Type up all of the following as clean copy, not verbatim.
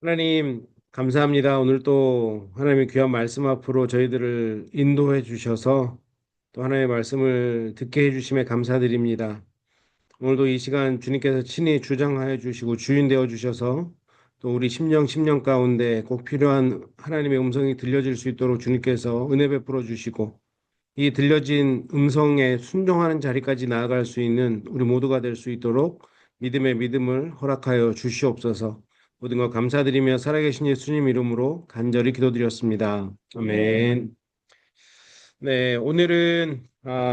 하나님, 감사합니다. 오늘 또 하나님의 귀한 말씀 앞으로 저희들을 인도해 주셔서 또 하나님의 말씀을 듣게 해 주심에 감사드립니다. 오늘도 이 시간 주님께서 친히 주장하여 주시고 주인 되어 주셔서 또 우리 심령 가운데 꼭 필요한 하나님의 음성이 들려질 수 있도록 주님께서 은혜 베풀어 주시고 이 들려진 음성에 순종하는 자리까지 나아갈 수 있는 우리 모두가 될 수 있도록 믿음의 믿음을 허락하여 주시옵소서. 모든 것 감사드리며 살아계신 예수님 이름으로 간절히 기도드렸습니다. 아멘. 네, 오늘은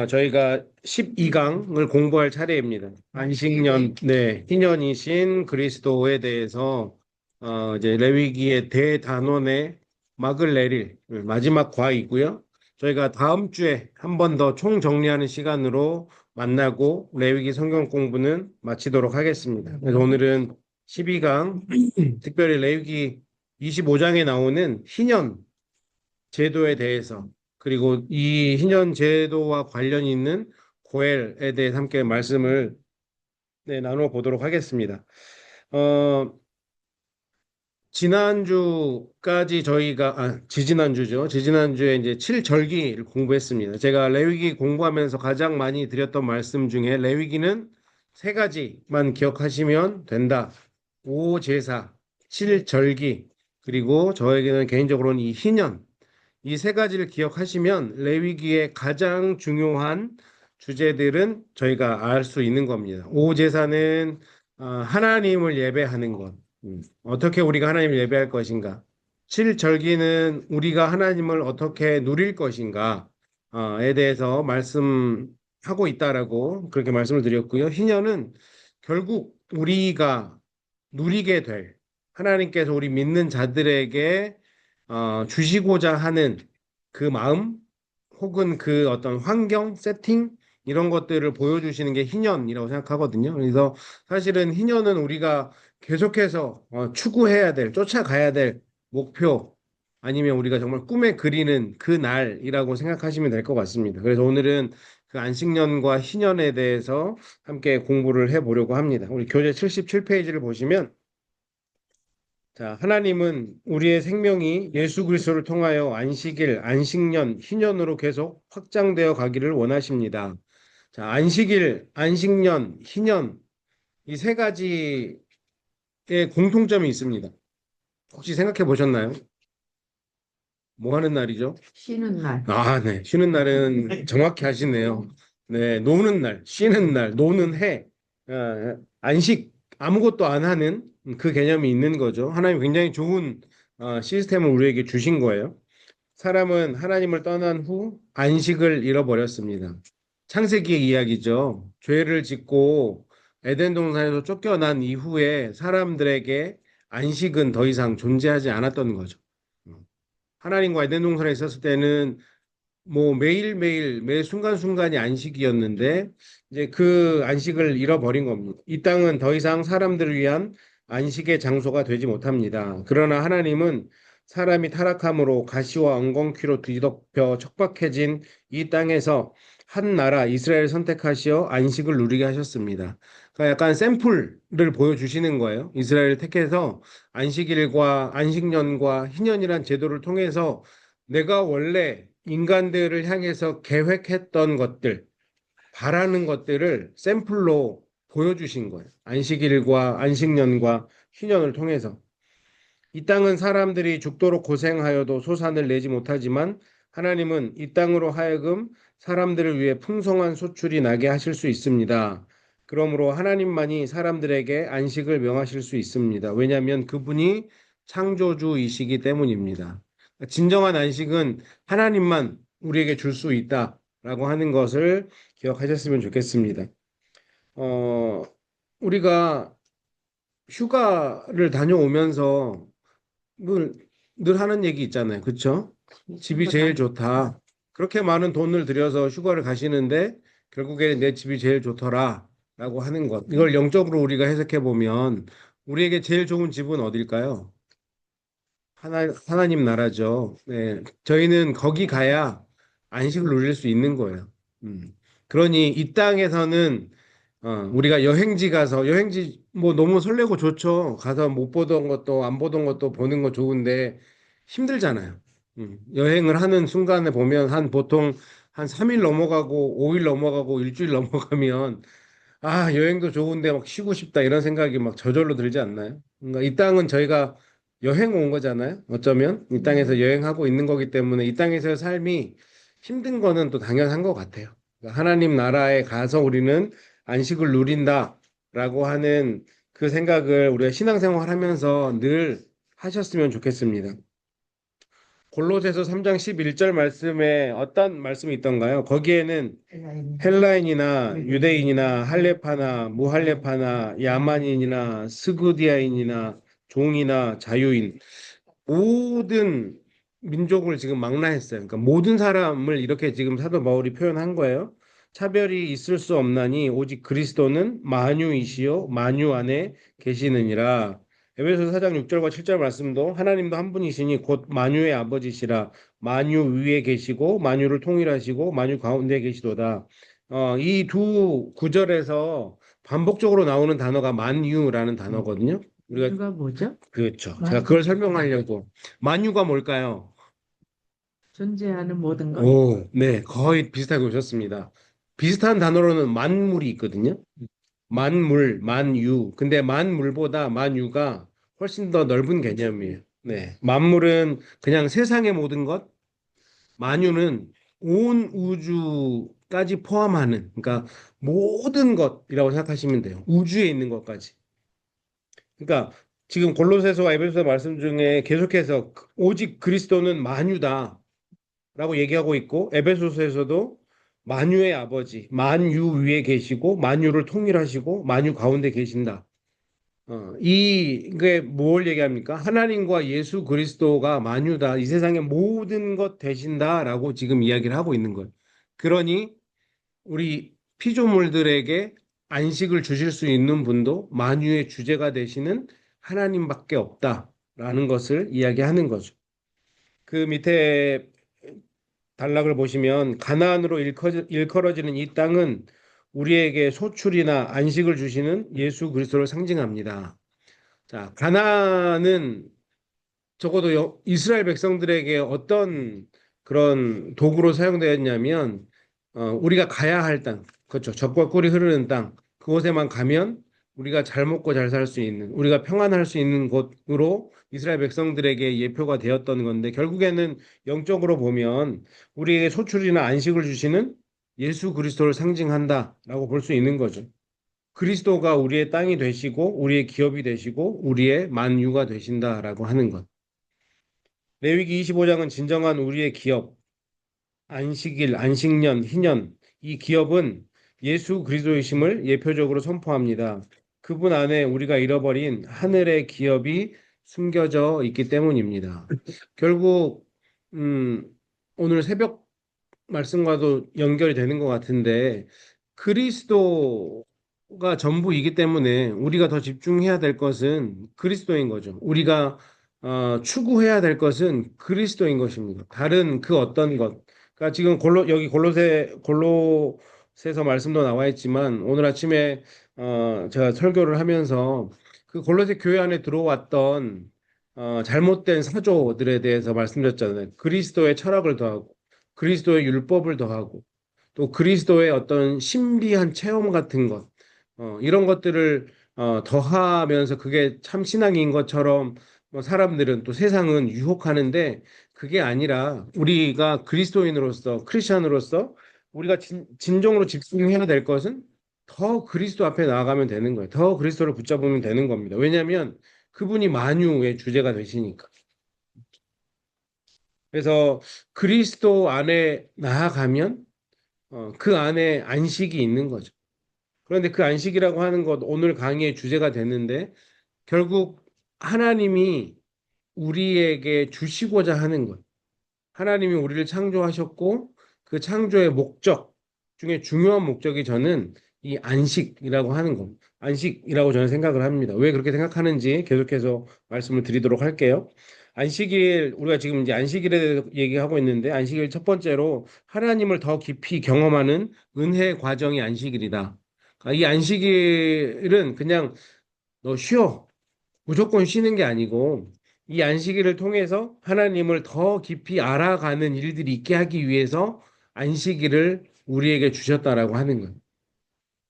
저희가 12강을 공부할 차례입니다. 안식년, 네, 희년이신 그리스도에 대해서 이제 레위기의 대단원의 막을 내릴 마지막 과이고요. 저희가 다음 주에 한 번 더 총정리하는 시간으로 만나고 레위기 성경 공부는 마치도록 하겠습니다. 그래서 오늘은 12강, 특별히 레위기 25장에 나오는 희년 제도에 대해서 그리고 이 희년 제도와 관련 있는 고엘에 대해서 함께 말씀을 나눠 보도록 하겠습니다. 어, 지난주까지 저희가 지지난주죠. 지지난주에 이제 7절기를 공부했습니다. 제가 레위기 공부하면서 가장 많이 드렸던 말씀 중에 레위기는 세 가지만 기억하시면 된다. 오제사, 7절기, 그리고 저에게는 개인적으로는 이 희년 이 세 가지를 기억하시면 레위기의 가장 중요한 주제들은 저희가 알 수 있는 겁니다. 오제사는 하나님을 예배하는 것. 어떻게 우리가 하나님을 예배할 것인가? 7절기는 우리가 하나님을 어떻게 누릴 것인가에 대해서 말씀하고 있다라고 그렇게 말씀을 드렸고요. 희년은 결국 우리가 누리게 될 하나님께서 우리 믿는 자들에게 주시고자 하는 그 마음 혹은 그 어떤 환경, 세팅 이런 것들을 보여주시는 게 희년이라고 생각하거든요. 그래서 사실은 희년은 우리가 계속해서 추구해야 될, 쫓아가야 될 목표 아니면 우리가 정말 꿈에 그리는 그 날이라고 생각하시면 될 것 같습니다. 그래서 오늘은 그 안식년과 희년에 대해서 함께 공부를 해보려고 합니다. 우리 교재 77페이지를 보시면 자, 하나님은 우리의 생명이 예수 그리스도를 통하여 안식일, 안식년, 희년으로 계속 확장되어 가기를 원하십니다. 자, 안식일, 안식년, 희년 이 세 가지의 공통점이 있습니다. 혹시 생각해 보셨나요? 뭐 하는 날이죠? 쉬는 날. 네. 쉬는 날은 정확히 하시네요. 네, 노는 날, 쉬는 날, 노는 해, 안식, 아무것도 안 하는 그 개념이 있는 거죠. 하나님 굉장히 좋은 시스템을 우리에게 주신 거예요. 사람은 하나님을 떠난 후 안식을 잃어버렸습니다. 창세기의 이야기죠. 죄를 짓고 에덴 동산에서 쫓겨난 이후에 사람들에게 안식은 더 이상 존재하지 않았던 거죠. 하나님과 에덴 동산에 있었을 때는 뭐 매일매일 매 순간순간이 안식이었는데 이제 그 안식을 잃어버린 겁니다. 이 땅은 더 이상 사람들을 위한 안식의 장소가 되지 못합니다. 그러나 하나님은 사람이 타락함으로 가시와 엉겅퀴로 뒤덮여 척박해진 이 땅에서 한 나라 이스라엘을 선택하시어 안식을 누리게 하셨습니다. 그러니까 약간 샘플을 보여주시는 거예요. 이스라엘을 택해서 안식일과 안식년과 희년이란 제도를 통해서 내가 원래 인간들을 향해서 계획했던 것들, 바라는 것들을 샘플로 보여주신 거예요. 안식일과 안식년과 희년을 통해서. 이 땅은 사람들이 죽도록 고생하여도 소산을 내지 못하지만 하나님은 이 땅으로 하여금 사람들을 위해 풍성한 소출이 나게 하실 수 있습니다. 그러므로 하나님만이 사람들에게 안식을 명하실 수 있습니다. 왜냐하면 그분이 창조주이시기 때문입니다. 진정한 안식은 하나님만 우리에게 줄 수 있다라고 하는 것을 기억하셨으면 좋겠습니다. 어, 우리가 휴가를 다녀오면서 늘 하는 얘기 있잖아요. 그렇죠? 집이 제일 좋다. 그렇게 많은 돈을 들여서 휴가를 가시는데 결국에는 내 집이 제일 좋더라 라고 하는 것. 이걸 영적으로 우리가 해석해 보면 우리에게 제일 좋은 집은 어딜까요? 하나님 나라죠. 네. 저희는 거기 가야 안식을 누릴 수 있는 거예요. 그러니 이 땅에서는 우리가 여행지 가서 여행지 뭐 너무 설레고 좋죠. 가서 못 보던 것도 안 보던 것도 보는 거 좋은데 힘들잖아요. 여행을 하는 순간에 보면 한 보통 한 3일 넘어가고 5일 넘어가고 일주일 넘어가면 아, 여행도 좋은데 막 쉬고 싶다 이런 생각이 막 저절로 들지 않나요? 그러니까 이 땅은 저희가 여행 온 거잖아요. 어쩌면 이 땅에서 여행하고 있는 거기 때문에 이 땅에서의 삶이 힘든 거는 또 당연한 것 같아요. 그러니까 하나님 나라에 가서 우리는 안식을 누린다라고 하는 그 생각을 우리가 신앙생활 하면서 늘 하셨으면 좋겠습니다. 골로새서 3장 11절 말씀에 어떤 말씀이 있던가요? 거기에는 헬라인이나 유대인이나 할레파나 무할레파나 야만인이나 스구디아인이나 종이나 자유인 모든 민족을 지금 망라했어요. 그러니까 모든 사람을 이렇게 지금 사도 바울이 표현한 거예요. 차별이 있을 수 없나니 오직 그리스도는 만유이시요 만유 안에 계시느니라. 에베소서 4장 6절과 7절 말씀도 하나님도 한 분이시니 곧 만유의 아버지시라. 만유 위에 계시고 만유를 통일하시고 만유 가운데 계시도다. 이 두 구절에서 반복적으로 나오는 단어가 만유라는 단어거든요. 우리가 이유가 뭐죠? 그렇죠. 제가 그걸 설명하려고. 만유가 뭘까요? 존재하는 모든 것. 오, 네, 거의 비슷하게 오셨습니다. 비슷한 단어로는 만물이 있거든요. 만물, 만유. 근데 만물보다 만유가 훨씬 더 넓은 개념이에요. 네, 만물은 그냥 세상의 모든 것, 만유는 온 우주까지 포함하는, 그러니까 모든 것이라고 생각하시면 돼요. 우주에 있는 것까지. 그러니까 지금 골로새서와 에베소서 말씀 중에 계속해서 오직 그리스도는 만유다라고 얘기하고 있고 에베소서에서도 만유의 아버지, 만유 위에 계시고 만유를 통일하시고 만유 가운데 계신다. 이게 뭘 얘기합니까? 하나님과 예수 그리스도가 만유다. 이 세상의 모든 것 되신다라고 지금 이야기를 하고 있는 거예요. 그러니 우리 피조물들에게 안식을 주실 수 있는 분도 만유의 주제가 되시는 하나님밖에 없다라는 것을 이야기하는 거죠. 그 밑에 단락을 보시면 가나안으로 일컬어지는 이 땅은 우리에게 소출이나 안식을 주시는 예수 그리스도를 상징합니다. 자, 가나안은 적어도 이스라엘 백성들에게 어떤 그런 도구로 사용되었냐면 우리가 가야 할 땅, 그렇죠. 젖과 꿀이 흐르는 땅, 그곳에만 가면 우리가 잘 먹고 잘 살 수 있는, 우리가 평안할 수 있는 곳으로 이스라엘 백성들에게 예표가 되었던 건데 결국에는 영적으로 보면 우리에게 소출이나 안식을 주시는 예수 그리스도를 상징한다라고 볼 수 있는 거죠. 그리스도가 우리의 땅이 되시고 우리의 기업이 되시고 우리의 만유가 되신다라고 하는 것. 레위기 25장은 진정한 우리의 기업, 안식일, 안식년, 희년, 이 기업은 예수 그리스도이심을 예표적으로 선포합니다. 그분 안에 우리가 잃어버린 하늘의 기업이 숨겨져 있기 때문입니다. 결국 음, 오늘 새벽 말씀과도 연결이 되는 것 같은데 그리스도가 전부이기 때문에 우리가 더 집중해야 될 것은 그리스도인 거죠. 우리가 추구해야 될 것은 그리스도인 것입니다. 다른 그 어떤 것. 그러니까 지금 여기 골로새서 말씀도 나와 있지만 오늘 아침에 제가 설교를 하면서 그 골로새 교회 안에 들어왔던 잘못된 사조들에 대해서 말씀드렸잖아요. 그리스도의 철학을 더하고 그리스도의 율법을 더하고 또 그리스도의 어떤 신비한 체험 같은 것 이런 것들을 더하면서 그게 참 신앙인 것처럼 뭐 사람들은 또 세상은 유혹하는데 그게 아니라 우리가 그리스도인으로서 크리스천으로서 우리가 진정으로 집중해야 될 것은 더 그리스도 앞에 나아가면 되는 거예요. 더 그리스도를 붙잡으면 되는 겁니다. 왜냐하면 그분이 만유의 주제가 되시니까. 그래서 그리스도 안에 나아가면 그 안에 안식이 있는 거죠. 그런데 그 안식이라고 하는 것 오늘 강의의 주제가 됐는데 결국 하나님이 우리에게 주시고자 하는 것. 하나님이 우리를 창조하셨고 그 창조의 목적 중에 중요한 목적이 저는 이 안식이라고 하는 것. 안식이라고 저는 생각을 합니다. 왜 그렇게 생각하는지 계속해서 말씀을 드리도록 할게요. 안식일 우리가 지금 이제 안식일에 대해서 얘기하고 있는데 안식일 첫 번째로 하나님을 더 깊이 경험하는 은혜 과정이 안식일이다. 이 안식일은 그냥 너 쉬어. 무조건 쉬는 게 아니고 이 안식일을 통해서 하나님을 더 깊이 알아가는 일들이 있게 하기 위해서 안식일을 우리에게 주셨다라고 하는 거예요.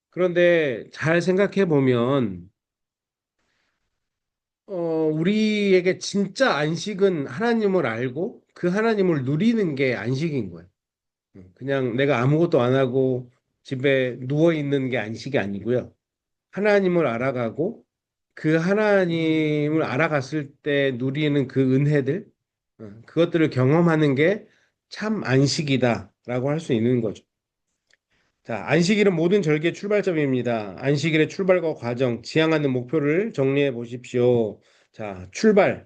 그런데 잘 생각해 보면 우리에게 진짜 안식은 하나님을 알고 그 하나님을 누리는 게 안식인 거예요. 그냥 내가 아무것도 안 하고 집에 누워 있는 게 안식이 아니고요. 하나님을 알아가고 그 하나님을 알아갔을 때 누리는 그 은혜들, 그것들을 경험하는 게 참 안식이다라고 할 수 있는 거죠. 자, 안식일은 모든 절기의 출발점입니다. 안식일의 출발과 과정, 지향하는 목표를 정리해 보십시오. 자, 출발.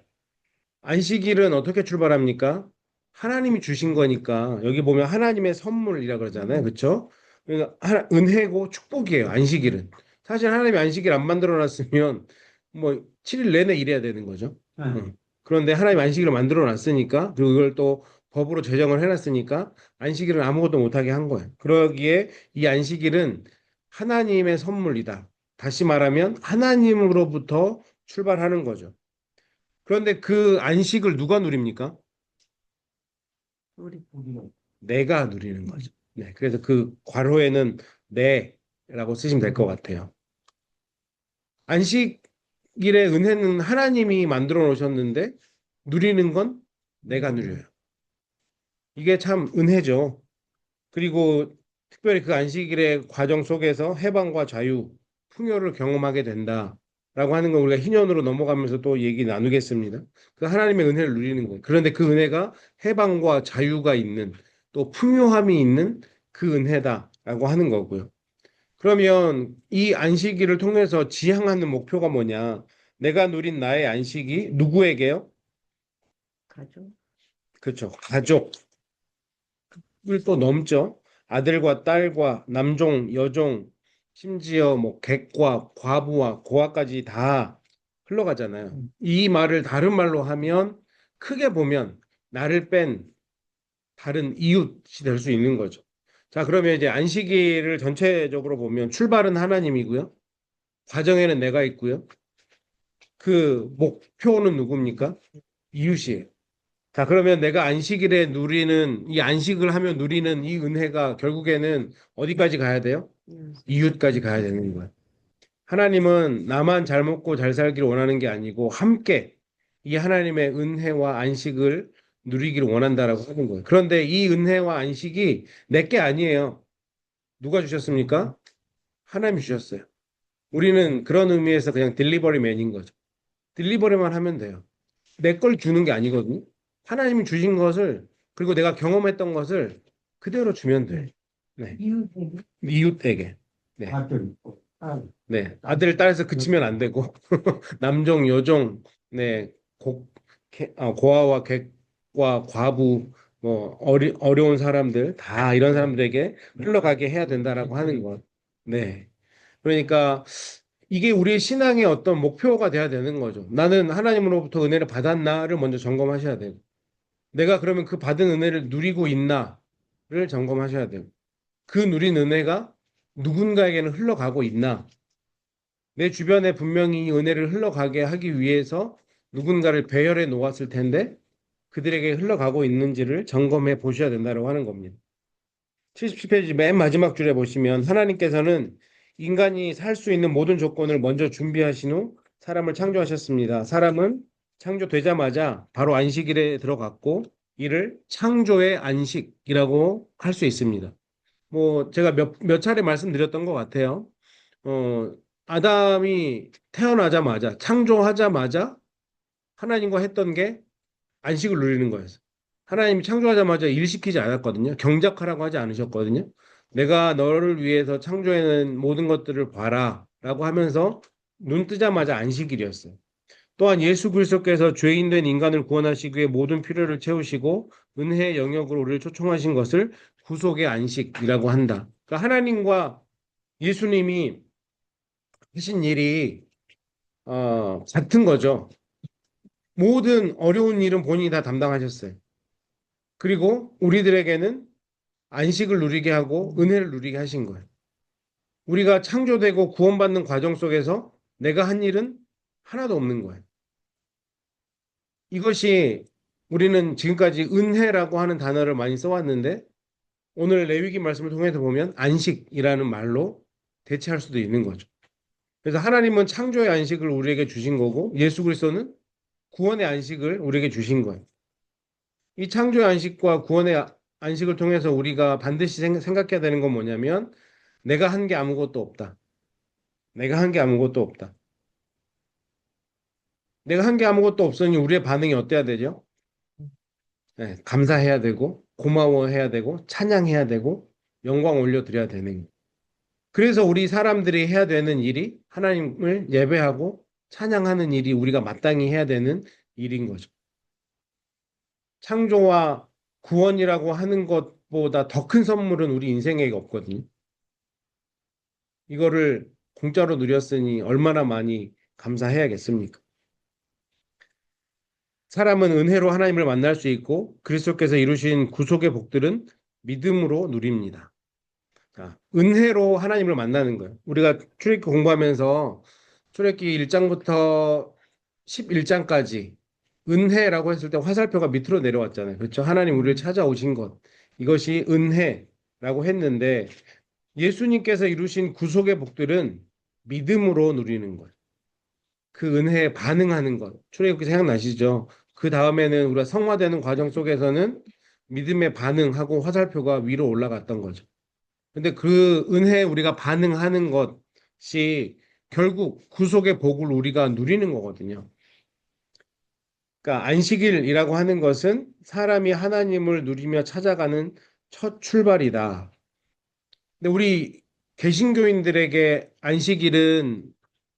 안식일은 어떻게 출발합니까? 하나님이 주신 거니까 여기 보면 하나님의 선물이라 그러잖아요. 그렇죠? 그러니까 은혜고 축복이에요. 안식일은. 사실 하나님이 안식일 안 만들어 놨으면 뭐 7일 내내 일해야 되는 거죠. 응. 그런데 하나님 안식일을 만들어 놨으니까 그리고 이걸 또 법으로 제정을 해놨으니까 안식일은 아무것도 못하게 한 거예요. 그러기에 이 안식일은 하나님의 선물이다. 다시 말하면 하나님으로부터 출발하는 거죠. 그런데 그 안식을 누가 누립니까? 우리 내가 누리는 거죠. 네, 그래서 그 괄호에는 내라고 쓰시면 될 것 같아요. 안식일의 은혜는 하나님이 만들어 놓으셨는데 누리는 건 내가 누려요. 이게 참 은혜죠. 그리고 특별히 그 안식일의 과정 속에서 해방과 자유, 풍요를 경험하게 된다라고 하는 건 우리가 희년으로 넘어가면서 또 얘기 나누겠습니다. 그 하나님의 은혜를 누리는 거예요. 그런데 그 은혜가 해방과 자유가 있는 또 풍요함이 있는 그 은혜다라고 하는 거고요. 그러면 이 안식일을 통해서 지향하는 목표가 뭐냐? 내가 누린 나의 안식이 누구에게요? 가족. 그렇죠. 가족. 또 넘죠. 아들과 딸과 남종, 여종, 심지어 뭐 객과 과부와 고아까지 다 흘러가잖아요. 이 말을 다른 말로 하면 크게 보면 나를 뺀 다른 이웃이 될 수 있는 거죠. 자, 그러면 이제 안식일을 전체적으로 보면 출발은 하나님이고요. 과정에는 내가 있고요. 그 목표는 누굽니까? 이웃이에요. 자, 그러면 내가 안식일에 누리는, 이 안식을 하며 누리는 이 은혜가 결국에는 어디까지 가야 돼요? 이웃까지 가야 되는 거예요. 하나님은 나만 잘 먹고 잘 살기를 원하는 게 아니고 함께 이 하나님의 은혜와 안식을 누리기를 원한다라고 하는 거예요. 그런데 이 은혜와 안식이 내게 아니에요. 누가 주셨습니까? 하나님이 주셨어요. 우리는 그런 의미에서 그냥 딜리버리맨인 거죠. 딜리버리만 하면 돼요. 내 걸 주는 게 아니거든요. 하나님이 주신 것을 그리고 내가 경험했던 것을 그대로 주면 돼. 네. 이웃에게. 네. 네. 아들, 딸에서 그치면 안 되고 남종, 여종, 네. 고아와 객과 과부 뭐 어려운 사람들 다 이런 사람들에게 흘러가게 해야 된다라고 하는 것. 네. 그러니까 이게 우리의 신앙의 어떤 목표가 돼야 되는 거죠. 나는 하나님으로부터 은혜를 받았나를 먼저 점검하셔야 되고, 내가 그러면 그 받은 은혜를 누리고 있나를 점검하셔야 되고, 그 누린 은혜가 누군가에게는 흘러가고 있나, 내 주변에 분명히 이 은혜를 흘러가게 하기 위해서 누군가를 배열해 놓았을 텐데, 그들에게 흘러가고 있는지를 점검해 보셔야 된다고 하는 겁니다. 77페이지 맨 마지막 줄에 보시면 하나님께서는 인간이 살 수 있는 모든 조건을 먼저 준비하신 후 사람을 창조하셨습니다. 사람은 창조되자마자 바로 안식일에 들어갔고 이를 창조의 안식이라고 할 수 있습니다. 뭐 제가 몇 차례 말씀드렸던 것 같아요. 어, 아담이 태어나자마자 창조하자마자 하나님과 했던 게 안식을 누리는 거였어요. 하나님이 창조하자마자 일 시키지 않았거든요. 경작하라고 하지 않으셨거든요. 내가 너를 위해서 창조해낸 모든 것들을 봐라 라고 하면서 눈 뜨자마자 안식일이었어요. 또한 예수 그리스도께서 죄인된 인간을 구원하시기 위해 모든 필요를 채우시고 은혜의 영역으로 우리를 초청하신 것을 구속의 안식이라고 한다. 그러니까 하나님과 예수님이 하신 일이 같은 거죠. 모든 어려운 일은 본인이 다 담당하셨어요. 그리고 우리들에게는 안식을 누리게 하고 은혜를 누리게 하신 거예요. 우리가 창조되고 구원받는 과정 속에서 내가 한 일은 하나도 없는 거예요. 이것이 우리는 지금까지 은혜라고 하는 단어를 많이 써왔는데 오늘 레위기 말씀을 통해서 보면 안식이라는 말로 대체할 수도 있는 거죠. 그래서 하나님은 창조의 안식을 우리에게 주신 거고 예수 그리스도는 구원의 안식을 우리에게 주신 거예요. 이 창조의 안식과 구원의 안식을 통해서 우리가 반드시 생각해야 되는 건 뭐냐면 내가 한 게 아무것도 없다. 내가 한 게 아무것도 없다. 내가 한 게 아무것도 없으니 우리의 반응이 어때야 되죠? 네, 감사해야 되고 고마워해야 되고 찬양해야 되고 영광 올려드려야 되는 거예요. 그래서 우리 사람들이 해야 되는 일이 하나님을 예배하고 찬양하는 일이 우리가 마땅히 해야 되는 일인 거죠. 창조와 구원이라고 하는 것보다 더 큰 선물은 우리 인생에 없거든요. 이거를 공짜로 누렸으니 얼마나 많이 감사해야겠습니까? 사람은 은혜로 하나님을 만날 수 있고 그리스도께서 이루신 구속의 복들은 믿음으로 누립니다. 자, 은혜로 하나님을 만나는 거예요. 우리가 출애굽기 공부하면서 출애굽기 1장부터 11장까지 은혜라고 했을 때 화살표가 밑으로 내려왔잖아요. 그렇죠? 하나님 우리를 찾아오신 것. 이것이 은혜라고 했는데 예수님께서 이루신 구속의 복들은 믿음으로 누리는 거예요. 그 은혜에 반응하는 것. 출애굽기 생각나시죠? 그 다음에는 우리가 성화되는 과정 속에서는 믿음에 반응하고 화살표가 위로 올라갔던 거죠. 근데 그 은혜에 우리가 반응하는 것이 결국 구속의 복을 우리가 누리는 거거든요. 그러니까 안식일이라고 하는 것은 사람이 하나님을 누리며 찾아가는 첫 출발이다. 근데 우리 개신교인들에게 안식일은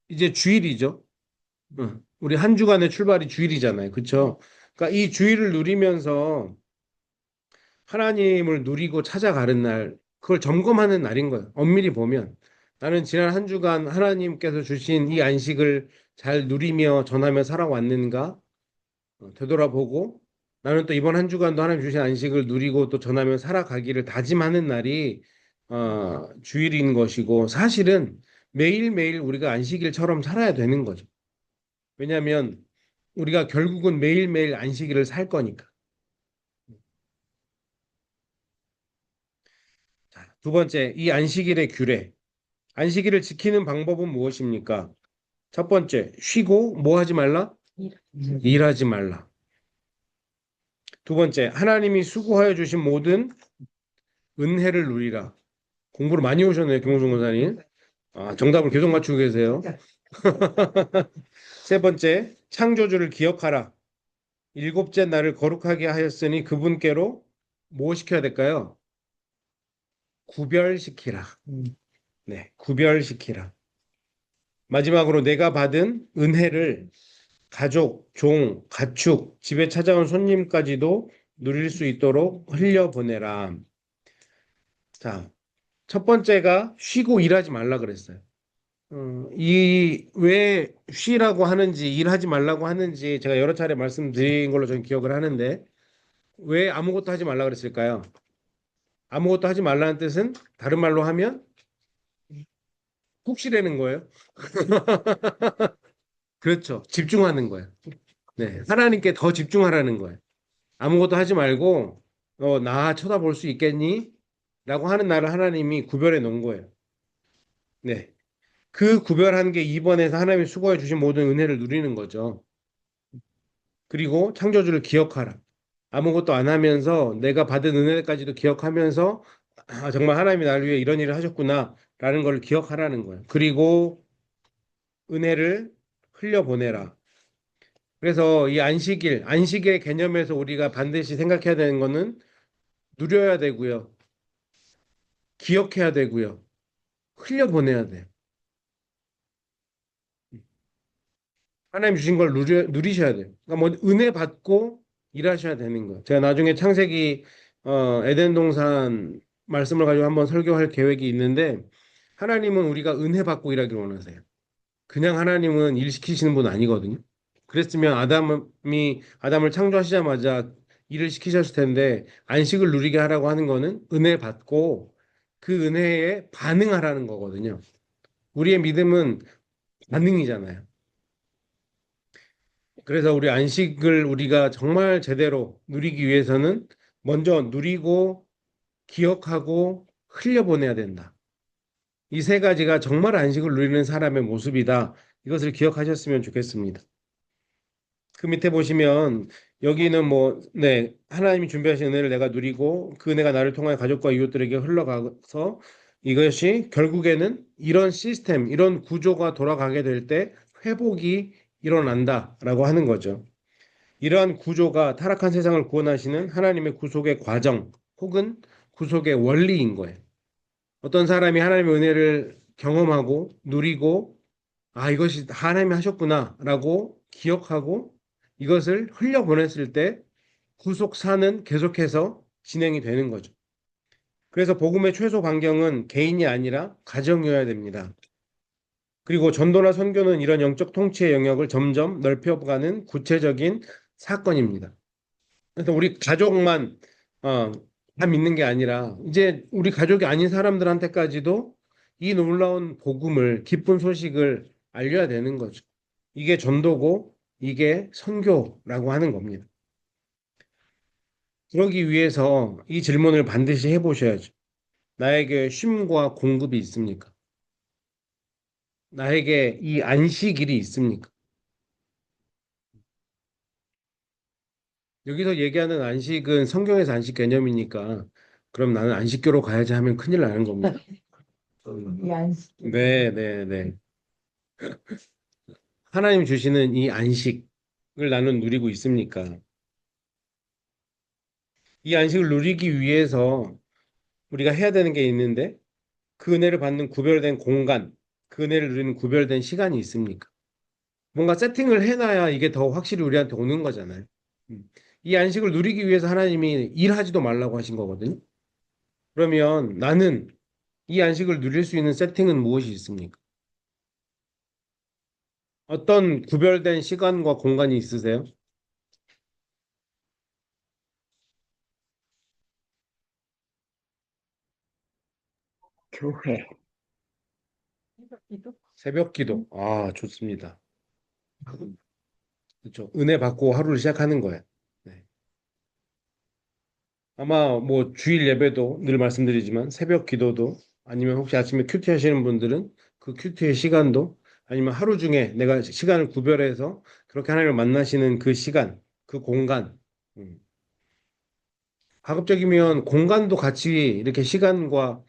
이제 주일이죠. 우리 한 주간의 출발이 주일이잖아요. 그렇죠? 그러니까 이 주일을 누리면서 하나님을 누리고 찾아가는 날, 그걸 점검하는 날인 거예요. 엄밀히 보면 나는 지난 한 주간 하나님께서 주신 이 안식을 잘 누리며 전하며 살아왔는가 되돌아보고 나는 또 이번 한 주간도 하나님 주신 안식을 누리고 또 전하며 살아가기를 다짐하는 날이 주일인 것이고 사실은 매일매일 우리가 안식일처럼 살아야 되는 거죠. 왜냐하면 우리가 결국은 매일매일 안식일을 살 거니까. 자, 두 번째, 이 안식일의 규례. 안식일을 지키는 방법은 무엇입니까? 첫 번째, 쉬고 뭐 하지 말라? 일하지 말라. 두 번째, 하나님이 수고하여 주신 모든 은혜를 누리라. 공부를 많이 오셨네요, 김홍준 권사님. 정답을 계속 맞추고 계세요. 세 번째, 창조주를 기억하라. 일곱째 날을 거룩하게 하였으니 그분께로 뭐 시켜야 될까요? 구별시키라. 네, 구별시키라. 마지막으로 내가 받은 은혜를 가족, 종, 가축, 집에 찾아온 손님까지도 누릴 수 있도록 흘려보내라. 자, 첫 번째가 쉬고 일하지 말라 그랬어요. 이 왜 쉬라고 하는지 일하지 말라고 하는지 제가 여러 차례 말씀드린 걸로 저는 기억을 하는데 왜 아무것도 하지 말라 그랬을까요? 아무것도 하지 말라는 뜻은 다른 말로 하면 푹 쉬라는 거예요. 그렇죠. 집중하는 거예요. 네, 하나님께 더 집중하라는 거예요. 아무것도 하지 말고 나 쳐다볼 수 있겠니? 라고 하는 나를 하나님이 구별해 놓은 거예요. 네. 그 구별한 게 2번에서 하나님이 수고해 주신 모든 은혜를 누리는 거죠. 그리고 창조주를 기억하라. 아무것도 안 하면서 내가 받은 은혜까지도 기억하면서 정말 하나님이 나를 위해 이런 일을 하셨구나 라는 걸 기억하라는 거예요. 그리고 은혜를 흘려보내라. 그래서 이 안식의 개념에서 우리가 반드시 생각해야 되는 거는 누려야 되고요. 기억해야 되고요. 흘려보내야 돼요. 하나님 주신 걸 누리셔야 돼요. 그러니까 뭐 은혜 받고 일하셔야 되는 거예요. 제가 나중에 창세기 에덴 동산 말씀을 가지고 한번 설교할 계획이 있는데 하나님은 우리가 은혜 받고 일하기를 원하세요. 그냥 하나님은 일 시키시는 분 아니거든요. 그랬으면 아담을 창조하시자마자 일을 시키셨을 텐데 안식을 누리게 하라고 하는 거는 은혜 받고 그 은혜에 반응하라는 거거든요. 우리의 믿음은 반응이잖아요. 그래서 우리 안식을 우리가 정말 제대로 누리기 위해서는 먼저 누리고 기억하고 흘려보내야 된다. 이 세 가지가 정말 안식을 누리는 사람의 모습이다. 이것을 기억하셨으면 좋겠습니다. 그 밑에 보시면 여기는 뭐, 네, 하나님이 준비하신 은혜를 내가 누리고 그 은혜가 나를 통하여 가족과 이웃들에게 흘러가서 이것이 결국에는 이런 시스템, 이런 구조가 돌아가게 될 때 회복이 일어난다라고 하는 거죠. 이러한 구조가 타락한 세상을 구원하시는 하나님의 구속의 과정 혹은 구속의 원리인 거예요. 어떤 사람이 하나님의 은혜를 경험하고 누리고 아, 이것이 하나님이 하셨구나라고 기억하고 이것을 흘려보냈을 때 구속사는 계속해서 진행이 되는 거죠. 그래서 복음의 최소 반경은 개인이 아니라 가정이어야 됩니다. 그리고 전도나 선교는 이런 영적 통치의 영역을 점점 넓혀가는 구체적인 사건입니다. 그래서 우리 가족만 다 믿는 게 아니라 이제 우리 가족이 아닌 사람들한테까지도 이 놀라운 복음을 기쁜 소식을 알려야 되는 거죠. 이게 전도고 이게 선교라고 하는 겁니다. 그러기 위해서 이 질문을 반드시 해보셔야죠. 나에게 쉼과 공급이 있습니까? 나에게 이 안식일이 있습니까? 여기서 얘기하는 안식은 성경에서 안식 개념이니까 그럼 나는 안식교로 가야지 하면 큰일 나는 겁니다. 이 안식. 네, 네, 네. 하나님 주시는 이 안식을 나는 누리고 있습니까? 이 안식을 누리기 위해서 우리가 해야 되는 게 있는데 그 은혜를 받는 구별된 공간, 그 은혜를 누리는 구별된 시간이 있습니까? 뭔가 세팅을 해놔야 이게 더 확실히 우리한테 오는 거잖아요. 이 안식을 누리기 위해서 하나님이 일하지도 말라고 하신 거거든요. 그러면 나는 이 안식을 누릴 수 있는 세팅은 무엇이 있습니까? 어떤 구별된 시간과 공간이 있으세요? 교회. 기도? 새벽 기도. 아, 좋습니다. 그렇죠. 은혜 받고 하루를 시작하는 거예요. 네. 아마 뭐 주일 예배도 늘 말씀드리지만 새벽 기도도 아니면 혹시 아침에 큐티 하시는 분들은 그 큐티의 시간도 아니면 하루 중에 내가 시간을 구별해서 그렇게 하나님을 만나시는 그 시간, 그 공간. 음. 가급적이면 공간도 같이 이렇게 시간과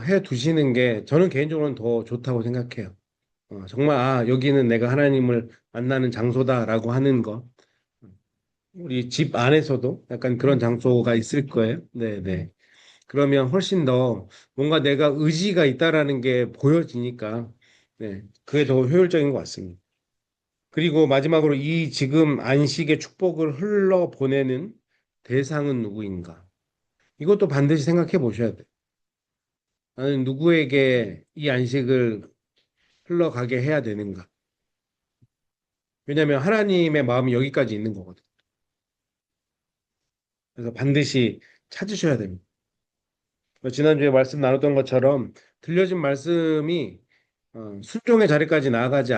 해 두시는 게 저는 개인적으로는 더 좋다고 생각해요. 정말 아, 여기는 내가 하나님을 만나는 장소다라고 하는 거. 우리 집 안에서도 약간 그런 장소가 있을 거예요. 네, 네. 그러면 훨씬 더 뭔가 내가 의지가 있다라는 게 보여지니까 네, 그게 더 효율적인 것 같습니다. 그리고 마지막으로 이 지금 안식의 축복을 흘러보내는 대상은 누구인가? 이것도 반드시 생각해 보셔야 돼요. 나는 누구에게 이 안식을 흘러가게 해야 되는가? 왜냐하면 하나님의 마음이 여기까지 있는 거거든요. 그래서 반드시 찾으셔야 됩니다. 지난주에 말씀 나눴던 것처럼 들려진 말씀이 순종의 자리까지 나아가지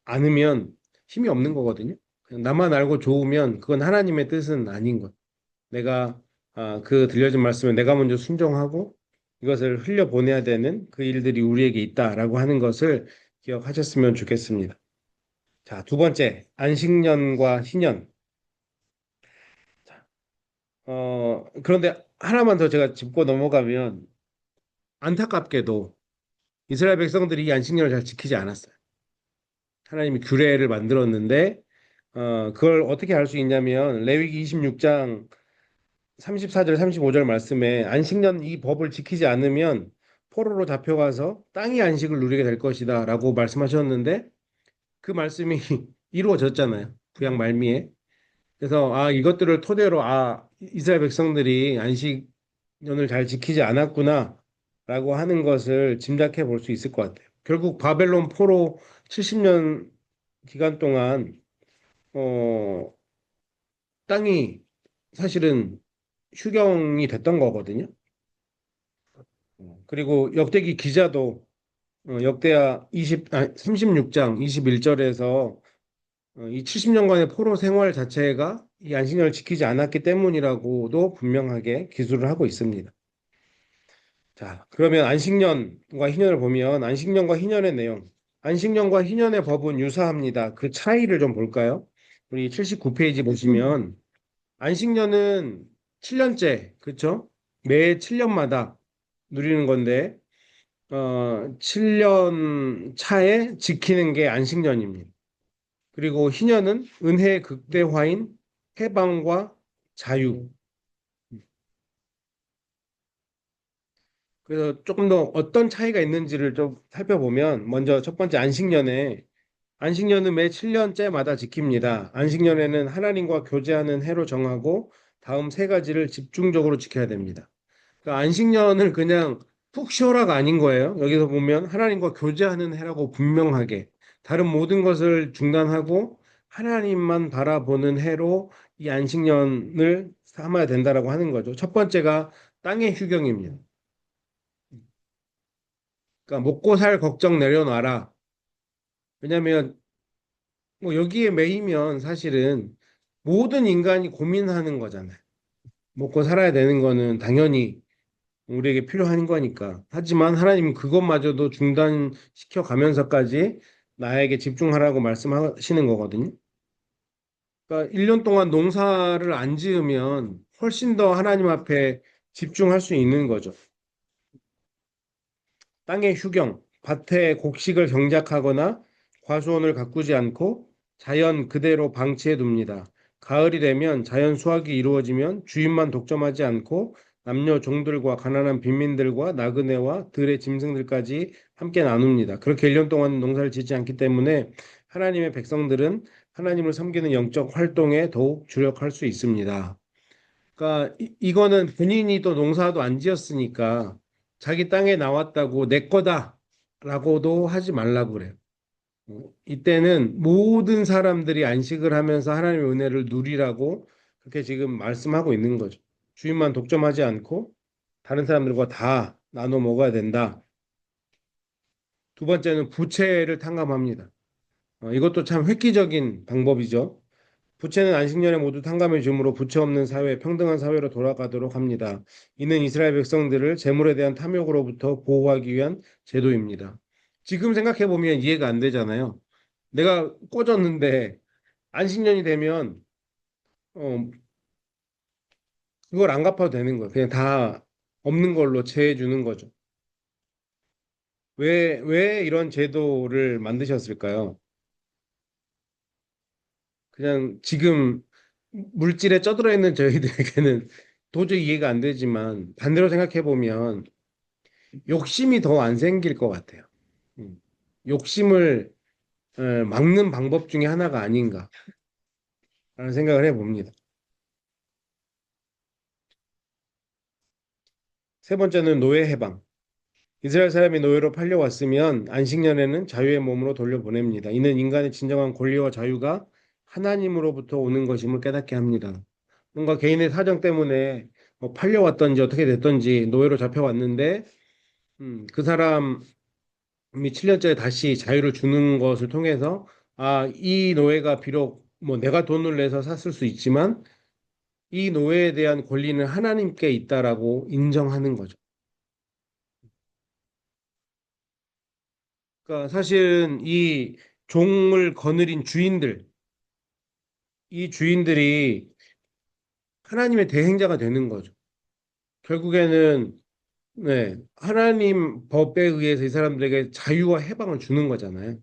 않으면 힘이 없는 거거든요. 그냥 나만 알고 좋으면 그건 하나님의 뜻은 아닌 것. 내가 그 들려진 말씀을 내가 먼저 순종하고 이것을 흘려보내야 되는 그 일들이 우리에게 있다라고 하는 것을 기억하셨으면 좋겠습니다. 자, 두 번째, 안식년과 희년. 그런데 하나만 더 제가 짚고 넘어가면 안타깝게도 이스라엘 백성들이 이 안식년을 잘 지키지 않았어요. 하나님이 규례를 만들었는데 그걸 어떻게 알 수 있냐면 레위기 26장 34절 35절 말씀에 안식년 이 법을 지키지 않으면 포로로 잡혀가서 땅의 안식을 누리게 될 것이다라고 말씀하셨는데 그 말씀이 이루어졌잖아요. 구약 말미에. 그래서 이것들을 토대로 이스라엘 백성들이 안식년을 잘 지키지 않았구나라고 하는 것을 짐작해 볼 수 있을 것 같아요. 결국 바벨론 포로 70년 기간 동안 어, 땅이 사실은 휴경이 됐던 거거든요. 그리고 역대기 기자도 역대하 36장 21절에서 이 70년간의 포로 생활 자체가 이 안식년을 지키지 않았기 때문이라고도 분명하게 기술을 하고 있습니다. 자, 그러면 안식년과 희년을 보면 안식년과 희년의 내용, 안식년과 희년의 법은 유사합니다. 그 차이를 좀 볼까요? 우리 79페이지 보시면 안식년은 7년째, 그렇죠? 매 7년마다 누리는 건데 7년 차에 지키는 게 안식년입니다. 그리고 희년은 은혜의 극대화인 해방과 자유. 그래서 조금 더 어떤 차이가 있는지를 좀 살펴보면 먼저 첫 번째 안식년은 매 7년째마다 지킵니다. 안식년에는 하나님과 교제하는 해로 정하고 다음 세 가지를 집중적으로 지켜야 됩니다. 그러니까 안식년을 그냥 푹 쉬어라가 아닌 거예요. 여기서 보면 하나님과 교제하는 해라고 분명하게 다른 모든 것을 중단하고 하나님만 바라보는 해로 이 안식년을 삼아야 된다라고 하는 거죠. 첫 번째가 땅의 휴경입니다. 그러니까 먹고 살 걱정 내려놔라. 왜냐하면 뭐 여기에 매이면 사실은 모든 인간이 고민하는 거잖아요. 먹고 살아야 되는 거는 당연히 우리에게 필요한 거니까. 하지만 하나님은 그것마저도 중단시켜 가면서까지 나에게 집중하라고 말씀하시는 거거든요. 그러니까 1년 동안 농사를 안 지으면 훨씬 더 하나님 앞에 집중할 수 있는 거죠. 땅의 휴경, 밭의 곡식을 경작하거나 과수원을 가꾸지 않고 자연 그대로 방치해 둡니다. 가을이 되면 자연 수확이 이루어지면 주인만 독점하지 않고 남녀 종들과 가난한 빈민들과 나그네와 들의 짐승들까지 함께 나눕니다. 그렇게 1년 동안 농사를 짓지 않기 때문에 하나님의 백성들은 하나님을 섬기는 영적 활동에 더욱 주력할 수 있습니다. 그러니까 이거는 본인이 또 농사도 안 지었으니까 자기 땅에 나왔다고 내 거다라고도 하지 말라고 그래요. 이때는 모든 사람들이 안식을 하면서 하나님의 은혜를 누리라고 그렇게 지금 말씀하고 있는 거죠. 주인만 독점하지 않고 다른 사람들과 다 나눠 먹어야 된다. 두 번째는 부채를 탕감합니다. 이것도 참 획기적인 방법이죠. 부채는 안식년에 모두 탕감해 주므로 부채 없는 사회, 평등한 사회로 돌아가도록 합니다. 이는 이스라엘 백성들을 재물에 대한 탐욕으로부터 보호하기 위한 제도입니다. 지금 생각해 보면 이해가 안 되잖아요. 내가 꽂았는데 안식년이 되면 어, 그걸 안 갚아도 되는 거예요. 그냥 다 없는 걸로 채해 주는 거죠. 왜 이런 제도를 만드셨을까요? 그냥 지금 물질에 쩌들어 있는 저희들에게는 도저히 이해가 안 되지만 반대로 생각해 보면 욕심이 더 안 생길 것 같아요. 음. 욕심을 막는 방법 중에 하나가 아닌가라는 생각을 해봅니다. 세 번째는 노예 해방. 이스라엘 사람이 노예로 팔려왔으면 안식년에는 자유의 몸으로 돌려보냅니다. 이는 인간의 진정한 권리와 자유가 하나님으로부터 오는 것임을 깨닫게 합니다. 뭔가 개인의 사정 때문에 뭐 팔려왔던지 어떻게 됐던지 노예로 잡혀왔는데 그 사람이 7년째에 다시 자유를 주는 것을 통해서 이 노예가 비록 뭐 내가 돈을 내서 샀을 수 있지만 이 노예에 대한 권리는 하나님께 있다라고 인정하는 거죠. 그러니까 사실은 이 종을 거느린 주인들, 이 주인들이 하나님의 대행자가 되는 거죠. 결국에는 네, 하나님 법에 의해서 이 사람들에게 자유와 해방을 주는 거잖아요.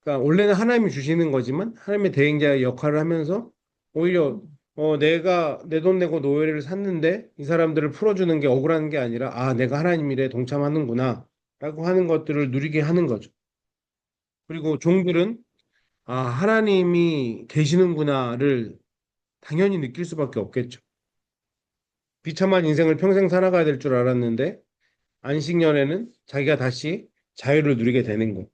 그러니까 원래는 하나님이 주시는 거지만 하나님의 대행자의 역할을 하면서 오히려 내가 내 돈 내고 노예를 샀는데 이 사람들을 풀어주는 게 억울한 게 아니라 내가 하나님 일에 동참하는구나 라고 하는 것들을 누리게 하는 거죠. 그리고 종들은 하나님이 계시는구나를 당연히 느낄 수밖에 없겠죠. 비참한 인생을 평생 살아가야 될 줄 알았는데 안식년에는 자기가 다시 자유를 누리게 되는 거.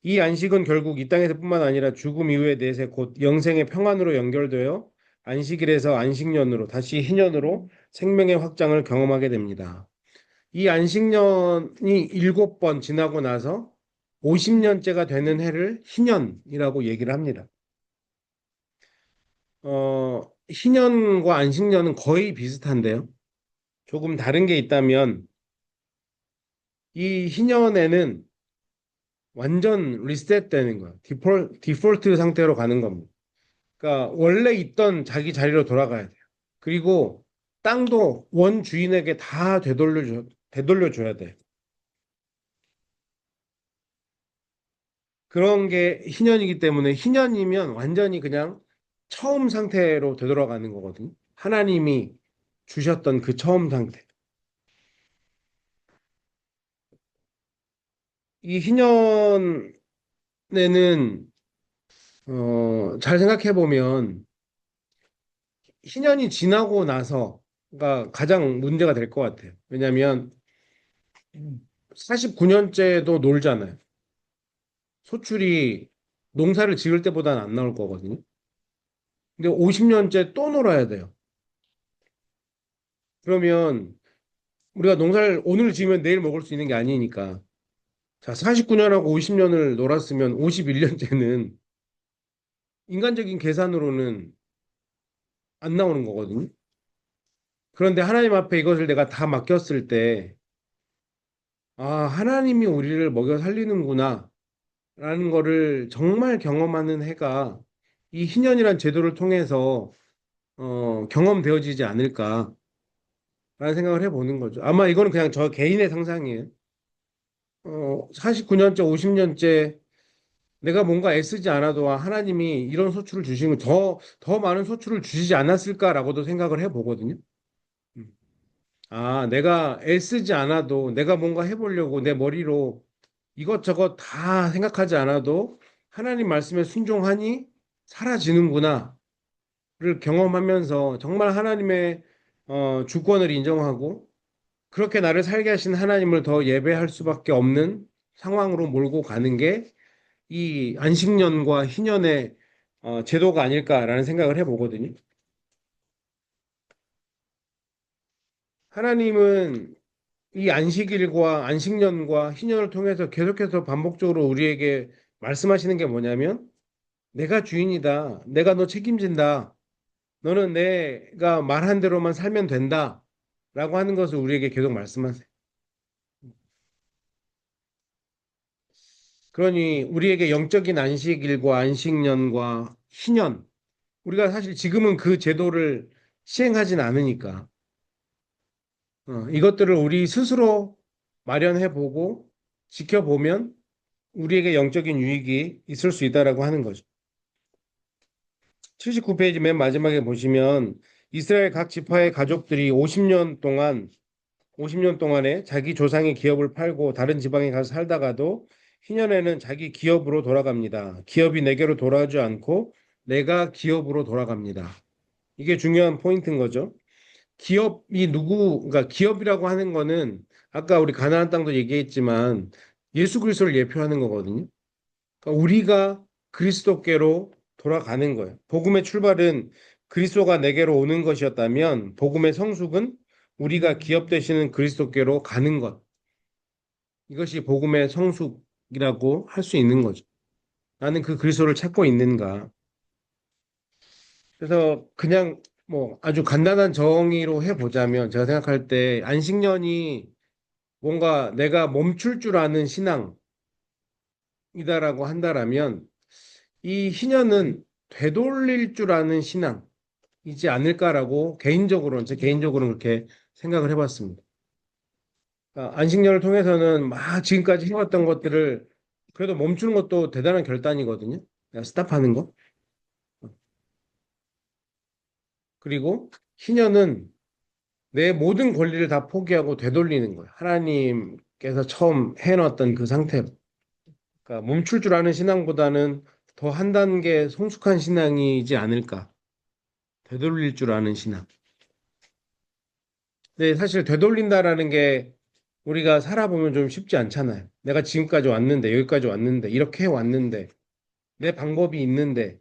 이 안식은 결국 이 땅에서뿐만 아니라 죽음 이후의 내세 곧 영생의 평안으로 연결되어 안식일에서 안식년으로 다시 희년으로 생명의 확장을 경험하게 됩니다. 이 안식년이 7번 지나고 나서 50년째가 되는 해를 희년이라고 얘기를 합니다. 희년과 안식년은 거의 비슷한데요. 조금 다른 게 있다면 이 희년에는 완전 리셋되는 거야. 디폴트 상태로 가는 겁니다. 그러니까 원래 있던 자기 자리로 돌아가야 돼요. 그리고 땅도 원 주인에게 다 되돌려줘야 돼. 그런 게 희년이기 때문에 희년이면 완전히 그냥 처음 상태로 되돌아가는 거거든요. 하나님이 주셨던 그 처음 상태. 이 희년에는 잘 생각해 보면 희년이 지나고 나서가 가장 문제가 될 것 같아요. 왜냐하면 49년째도 놀잖아요. 소출이 농사를 지을 때보다는 안 나올 거거든요. 근데 50년째 또 놀아야 돼요. 그러면 우리가 농사를 오늘 지으면 내일 먹을 수 있는 게 아니니까. 자, 49년하고 50년을 놀았으면 51년째는 인간적인 계산으로는 안 나오는 거거든요. 그런데 하나님 앞에 이것을 내가 다 맡겼을 때, 아, 하나님이 우리를 먹여 살리는구나, 라는 거를 정말 경험하는 해가 이 희년이란 제도를 통해서 경험되어지지 않을까라는 생각을 해보는 거죠. 아마 이거는 그냥 저 개인의 상상이에요. 49년째, 50년째 내가 뭔가 애쓰지 않아도 하나님이 이런 소출을 주시면 더 많은 소출을 주시지 않았을까라고도 생각을 해보거든요. 음. 아, 내가 애쓰지 않아도 내가 뭔가 해보려고 내 머리로 이것저것 다 생각하지 않아도 하나님 말씀에 순종하니 사라지는구나를 경험하면서 정말 하나님의 주권을 인정하고 그렇게 나를 살게 하신 하나님을 더 예배할 수밖에 없는 상황으로 몰고 가는 게 이 안식년과 희년의 제도가 아닐까라는 생각을 해보거든요. 하나님은 이 안식일과 안식년과 희년을 통해서 계속해서 반복적으로 우리에게 말씀하시는 게 뭐냐면 내가 주인이다. 내가 너 책임진다. 너는 내가 말한 대로만 살면 된다. 라고 하는 것을 우리에게 계속 말씀하세요. 그러니 우리에게 영적인 안식일과 안식년과 희년, 우리가 사실 지금은 그 제도를 시행하진 않으니까 이것들을 우리 스스로 마련해 보고 지켜보면 우리에게 영적인 유익이 있을 수 있다라고 하는 거죠. 79페이지 맨 마지막에 보시면 이스라엘 각 지파의 가족들이 50년 동안에 자기 조상의 기업을 팔고 다른 지방에 가서 살다가도 희년에는 자기 기업으로 돌아갑니다. 기업이 내게로 돌아오지 않고 내가 기업으로 돌아갑니다. 이게 중요한 포인트인 거죠. 그러니까 기업이라고 하는 거는 아까 우리 가나안 땅도 얘기했지만 예수 그리스도를 예표하는 거거든요. 그러니까 우리가 그리스도께로 돌아가는 거예요. 복음의 출발은 그리스도가 내게로 오는 것이었다면 복음의 성숙은 우리가 기업 되시는 그리스도께로 가는 것. 이것이 복음의 성숙이라고 할 수 있는 거죠. 나는 그 그리스도를 찾고 있는가. 그래서 그냥 뭐 아주 간단한 정의로 해보자면 제가 생각할 때 안식년이 뭔가 내가 멈출 줄 아는 신앙이다라고 한다라면 이 희년은 되돌릴 줄 아는 신앙이지 않을까라고 제 개인적으로는 그렇게 생각을 해봤습니다. 그러니까 안식년을 통해서는 막 지금까지 해왔던 것들을 그래도 멈추는 것도 대단한 결단이거든요. 그냥 스탑하는 거. 그리고 희년은 내 모든 권리를 다 포기하고 되돌리는 거예요. 하나님께서 처음 해놨던 그 상태로. 그러니까 멈출 줄 아는 신앙보다는 더 한 단계 성숙한 신앙이지 않을까. 되돌릴 줄 아는 신앙. 근데 사실 되돌린다라는 게 우리가 살아보면 좀 쉽지 않잖아요. 내가 지금까지 왔는데, 여기까지 왔는데, 이렇게 왔는데, 내 방법이 있는데,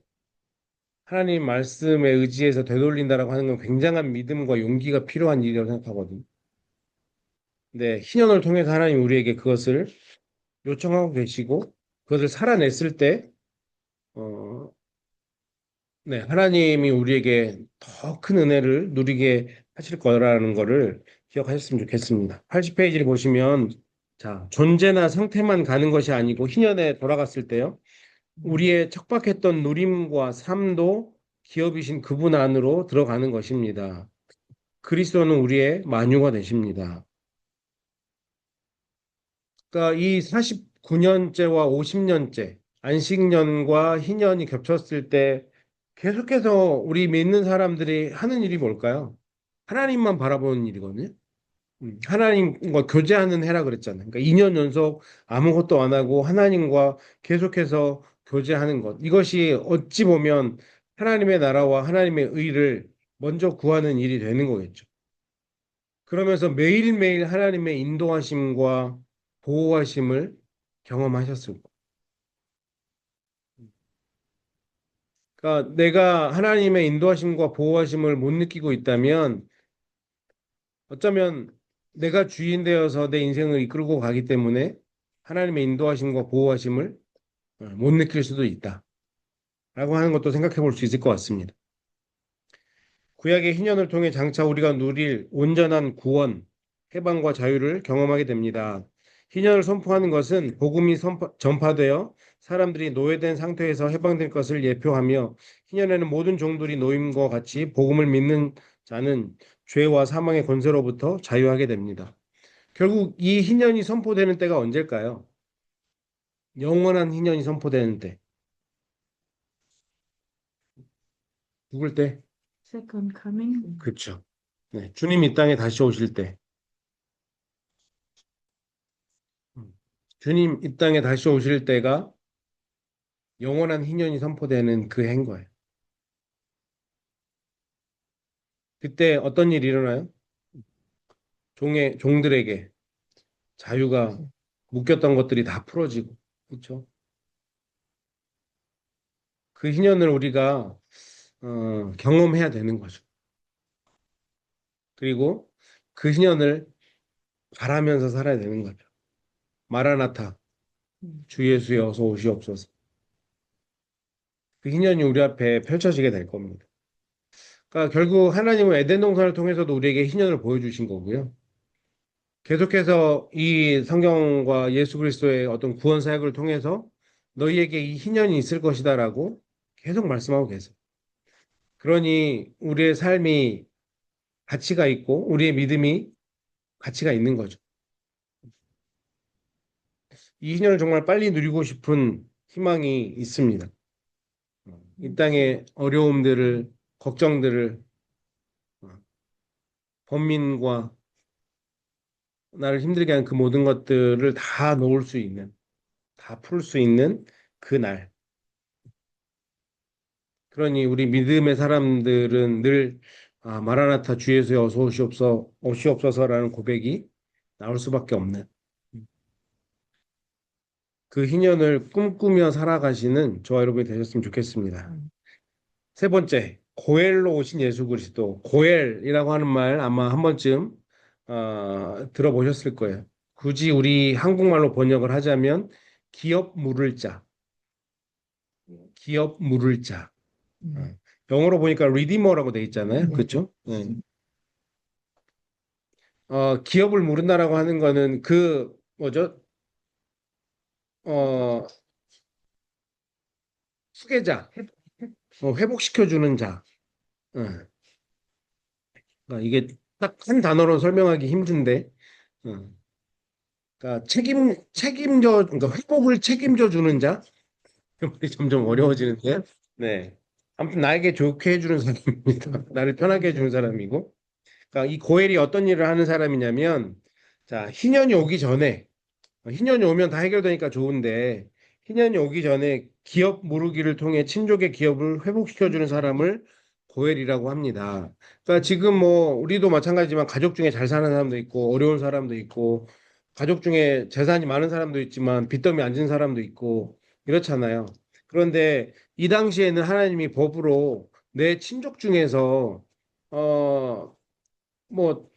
하나님 말씀에 의지해서 되돌린다라고 하는 건 굉장한 믿음과 용기가 필요한 일이라고 생각하거든요. 근데 희년을 통해서 하나님 우리에게 그것을 요청하고 계시고 그것을 살아냈을 때 어, 네, 하나님이 우리에게 더 큰 은혜를 누리게 하실 거라는 거를 기억하셨으면 좋겠습니다. 80페이지를 보시면 자, 존재나 상태만 가는 것이 아니고 희년에 돌아갔을 때요. 우리의 척박했던 누림과 삶도 기업이신 그분 안으로 들어가는 것입니다. 그리스도는 우리의 만유가 되십니다. 그러니까 이 49년째와 50년째 안식년과 희년이 겹쳤을 때 계속해서 우리 믿는 사람들이 하는 일이 뭘까요? 하나님만 바라보는 일이거든요. 하나님과 교제하는 해라 그랬잖아요. 그러니까 2년 연속 아무것도 안 하고 하나님과 계속해서 교제하는 것. 이것이 어찌 보면 하나님의 나라와 하나님의 의를 먼저 구하는 일이 되는 거겠죠. 그러면서 매일매일 하나님의 인도하심과 보호하심을 경험하셨을 거예요. 그러니까 내가 하나님의 인도하심과 보호하심을 못 느끼고 있다면 어쩌면 내가 주인 되어서 내 인생을 이끌고 가기 때문에 하나님의 인도하심과 보호하심을 못 느낄 수도 있다라고 하는 것도 생각해 볼 수 있을 것 같습니다. 구약의 희년을 통해 장차 우리가 누릴 온전한 구원, 해방과 자유를 경험하게 됩니다. 희년을 선포하는 것은 복음이 전파되어 사람들이 노예된 상태에서 해방될 것을 예표하며 희년에는 모든 종들이 노임과 같이 복음을 믿는 자는 죄와 사망의 권세로부터 자유하게 됩니다. 결국 이 희년이 선포되는 때가 언제일까요? 영원한 희년이 선포되는 때. 누굴 때? Second coming. 그렇죠. 네, 주님 이 땅에 다시 오실 때. 음. 주님 이 땅에 다시 오실 때가 영원한 희년이 선포되는 그 해인 거예요. 그때 어떤 일이 일어나요? 종들에게 자유가 묶였던 것들이 다 풀어지고, 그렇죠? 그 희년을 우리가 경험해야 되는 거죠. 그리고 그 희년을 바라면서 살아야 되는 거죠. 마라나타, 주 예수여 어서 오시옵소서. 그 희년이 우리 앞에 펼쳐지게 될 겁니다. 그러니까 결국 하나님은 에덴 동산을 통해서도 우리에게 희년을 보여주신 거고요. 계속해서 이 성경과 예수 그리스도의 어떤 구원 사역을 통해서 너희에게 이 희년이 있을 것이다라고 계속 말씀하고 계세요. 그러니 우리의 삶이 가치가 있고 우리의 믿음이 가치가 있는 거죠. 이 희년을 정말 빨리 누리고 싶은 희망이 있습니다. 이 땅의 어려움들을, 걱정들을 범민과 나를 힘들게 하는 그 모든 것들을 다 놓을 수 있는, 다 풀 수 있는 그 날. 그러니 우리 믿음의 사람들은 늘 마라나타 주 예수에 어서 오시옵소서라는 고백이 나올 수밖에 없는 그 희년을 꿈꾸며 살아가시는 저와 여러분이 되셨으면 좋겠습니다. 세 번째, 고엘로 오신 예수 그리스도. 고엘이라고 하는 말 아마 한 번쯤 들어보셨을 거예요. 굳이 우리 한국말로 번역을 하자면 기업 물을 자, 기업 물을 자. 어, 영어로 보니까 리디머라고 돼 있잖아요. 그렇죠? 네. 기업을 모른다라고 하는 거는 그 뭐죠? 어, 후계자, 회복시켜주는 자. 어, 그러니까 이게 딱 한 단어로 설명하기 힘든데, 어, 그러니까 그러니까 회복을 책임져 주는 자. 그 말이 점점 어려워지는데, 네. 아무튼 나에게 좋게 해주는 사람입니다. 나를 편하게 해주는 사람이고, 그러니까 이 고엘이 어떤 일을 하는 사람이냐면, 자, 희년이 오기 전에 희년이 오면 다 해결되니까 좋은데 희년이 오기 전에 기업 무르기를 통해 친족의 기업을 회복시켜주는 사람을 고엘이라고 합니다. 그러니까 지금 뭐 우리도 마찬가지지만 가족 중에 잘 사는 사람도 있고 어려운 사람도 있고 가족 중에 재산이 많은 사람도 있지만 빚더미 앉은 사람도 있고 이렇잖아요. 그런데 이 당시에는 하나님이 법으로 내 친족 중에서 어, 뭐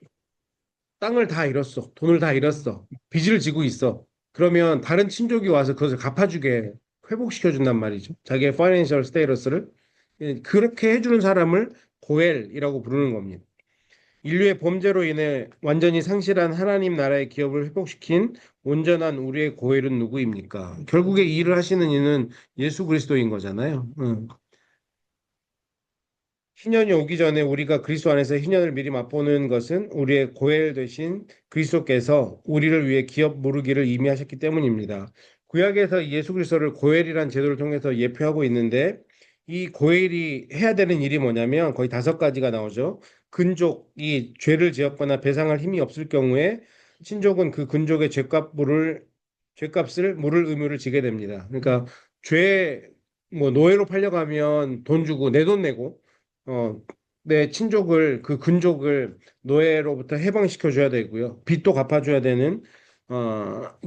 땅을 다 잃었어. 돈을 다 잃었어. 빚을 지고 있어. 그러면 다른 친족이 와서 그것을 갚아주게 회복시켜 준단 말이죠. 자기의 파이낸셜 스테이러스를 그렇게 해주는 사람을 고엘이라고 부르는 겁니다. 인류의 범죄로 인해 완전히 상실한 하나님 나라의 기업을 회복시킨 온전한 우리의 고엘은 누구입니까? 결국에 이 일을 하시는 이는 예수 그리스도인 거잖아요. 응. 희년이 오기 전에 우리가 그리스도 안에서 희년을 미리 맛보는 것은 우리의 고엘 되신 그리스도께서 우리를 위해 기업 모르기를 이미하셨기 때문입니다. 구약에서 예수 그리스도를 고엘이란 제도를 통해서 예표하고 있는데 이 고엘이 해야 되는 일이 뭐냐면 거의 5가지가 나오죠. 근족이 죄를 지었거나 배상할 힘이 없을 경우에 친족은 그 근족의 죄값을 물을 의무를 지게 됩니다. 그러니까 죄 뭐 노예로 팔려가면 돈 주고 내 돈 내고 어, 내 친족을 그 근족을 노예로부터 해방시켜 줘야 되고요. 빚도 갚아줘야 되는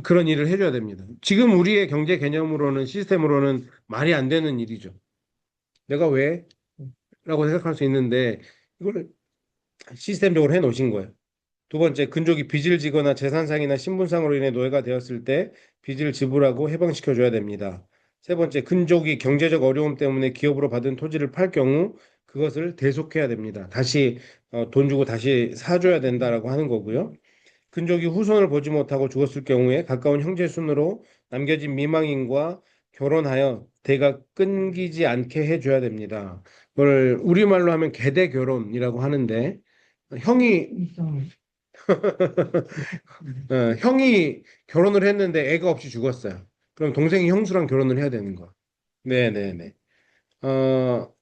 그런 일을 해줘야 됩니다. 지금 우리의 경제 개념으로는 시스템으로는 말이 안 되는 일이죠. 내가 왜? 라고 생각할 수 있는데 이걸 시스템적으로 해 놓으신 거예요. 두 번째, 근족이 빚을 지거나 재산상이나 신분상으로 인해 노예가 되었을 때 빚을 지불하고 해방시켜 줘야 됩니다. 세 번째, 근족이 경제적 어려움 때문에 기업으로 받은 토지를 팔 경우 그것을 대속해야 됩니다. 다시 돈 주고 다시 사줘야 된다라고 하는 거고요. 근족이 후손을 보지 못하고 죽었을 경우에 가까운 형제 순으로 남겨진 미망인과 결혼하여 대가 끊기지 않게 해줘야 됩니다. 그걸 우리말로 하면 계대 결혼이라고 하는데 형이 형이 결혼을 했는데 애가 없이 죽었어요. 그럼 동생이 형수랑 결혼을 해야 되는 거야. 네네네. 어,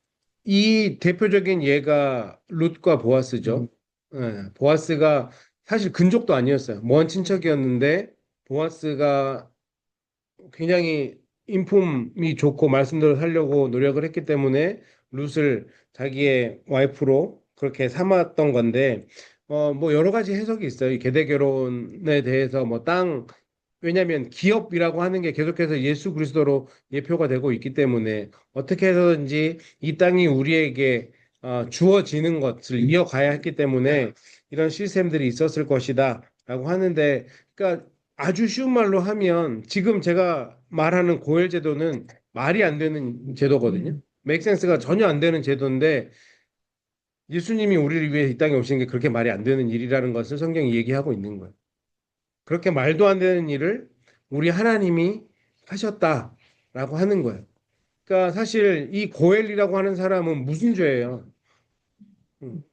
이 대표적인 예가 룻과 보아스죠. 보아스가 사실 근족도 아니었어요. 먼 친척이었는데 보아스가 굉장히 인품이 좋고 말씀대로 살려고 노력을 했기 때문에 룻을 자기의 와이프로 그렇게 삼았던 건데 뭐 여러 가지 해석이 있어요. 이 계대 결혼에 대해서 뭐 땅 왜냐하면 기업이라고 하는 게 계속해서 예수 그리스도로 예표가 되고 있기 때문에 어떻게 해서든지 이 땅이 우리에게 주어지는 것을 이어가야 했기 때문에 이런 시스템들이 있었을 것이다라고 하는데 그러니까 아주 쉬운 말로 하면 지금 제가 말하는 고열 제도는 말이 안 되는 제도거든요. 맥센스가 전혀 안 되는 제도인데 예수님이 우리를 위해 이 땅에 오신 게 그렇게 말이 안 되는 일이라는 것을 성경이 얘기하고 있는 거예요. 그렇게 말도 안 되는 일을 우리 하나님이 하셨다라고 하는 거예요. 그러니까 사실 이 고엘이라고 하는 사람은 무슨 죄예요? 음.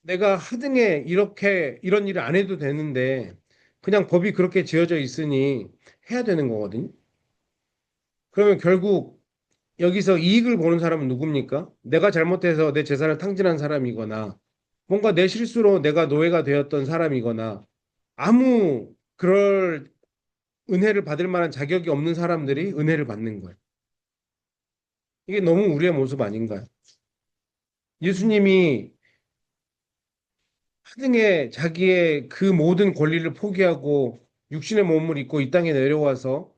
내가 하등에 이렇게 이런 일을 안 해도 되는데 그냥 법이 그렇게 지어져 있으니 해야 되는 거거든요. 그러면 결국 여기서 이익을 보는 사람은 누굽니까? 내가 잘못해서 내 재산을 탕진한 사람이거나 뭔가 내 실수로 내가 노예가 되었던 사람이거나 아무 그럴 은혜를 받을 만한 자격이 없는 사람들이 은혜를 받는 거예요. 이게 너무 우리의 모습 아닌가요? 예수님이 하등에 자기의 그 모든 권리를 포기하고 육신의 몸을 입고 이 땅에 내려와서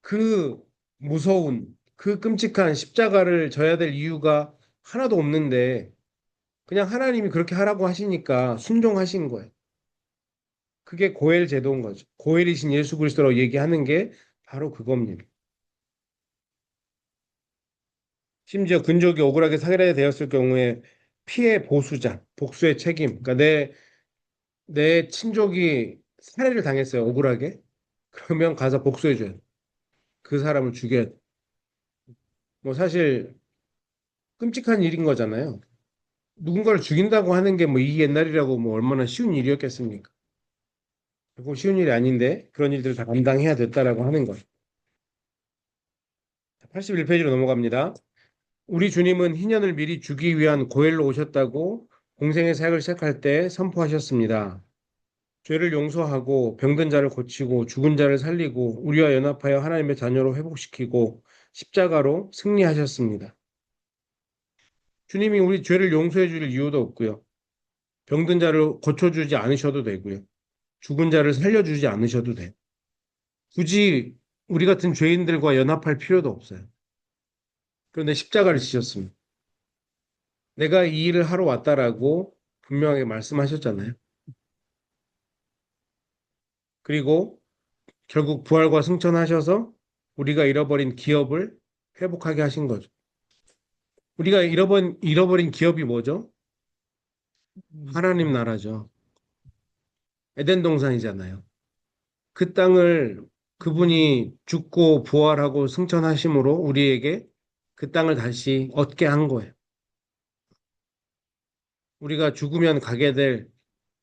그 무서운 그 끔찍한 십자가를 져야 될 이유가 하나도 없는데 그냥 하나님이 그렇게 하라고 하시니까 순종하신 거예요. 그게 고엘 제도인 거죠. 고엘이신 예수 그리스도라고 얘기하는 게 바로 그겁니다. 심지어 근족이 억울하게 살해되었을 경우에 피해 보수자, 복수의 책임. 그러니까 내 친족이 살해를 당했어요. 억울하게. 그러면 가서 복수해줘야 돼. 그 사람을 죽여야 돼. 뭐 사실 끔찍한 일인 거잖아요. 누군가를 죽인다고 하는 게 뭐 이 옛날이라고 뭐 얼마나 쉬운 일이었겠습니까? 그거 쉬운 일이 아닌데 그런 일들을 다 감당해야 됐다라고 하는 거. 81페이지로 넘어갑니다. 우리 주님은 희년을 미리 주기 위한 고엘로 오셨다고 공생의 사역을 시작할 때 선포하셨습니다. 죄를 용서하고 병든 자를 고치고 죽은 자를 살리고 우리와 연합하여 하나님의 자녀로 회복시키고 십자가로 승리하셨습니다. 주님이 우리 죄를 용서해 줄 이유도 없고요. 병든 자를 고쳐주지 않으셔도 되고요. 죽은 자를 살려주지 않으셔도 돼요. 굳이 우리 같은 죄인들과 연합할 필요도 없어요. 그런데 십자가를 지셨습니다. 내가 이 일을 하러 왔다라고 분명하게 말씀하셨잖아요. 그리고 결국 부활과 승천하셔서 우리가 잃어버린 기업을 회복하게 하신 거죠. 우리가 잃어버린 기업이 뭐죠? 하나님 나라죠. 에덴 동산이잖아요. 그 땅을 그분이 죽고 부활하고 승천하심으로 우리에게 그 땅을 다시 얻게 한 거예요. 우리가 죽으면 가게 될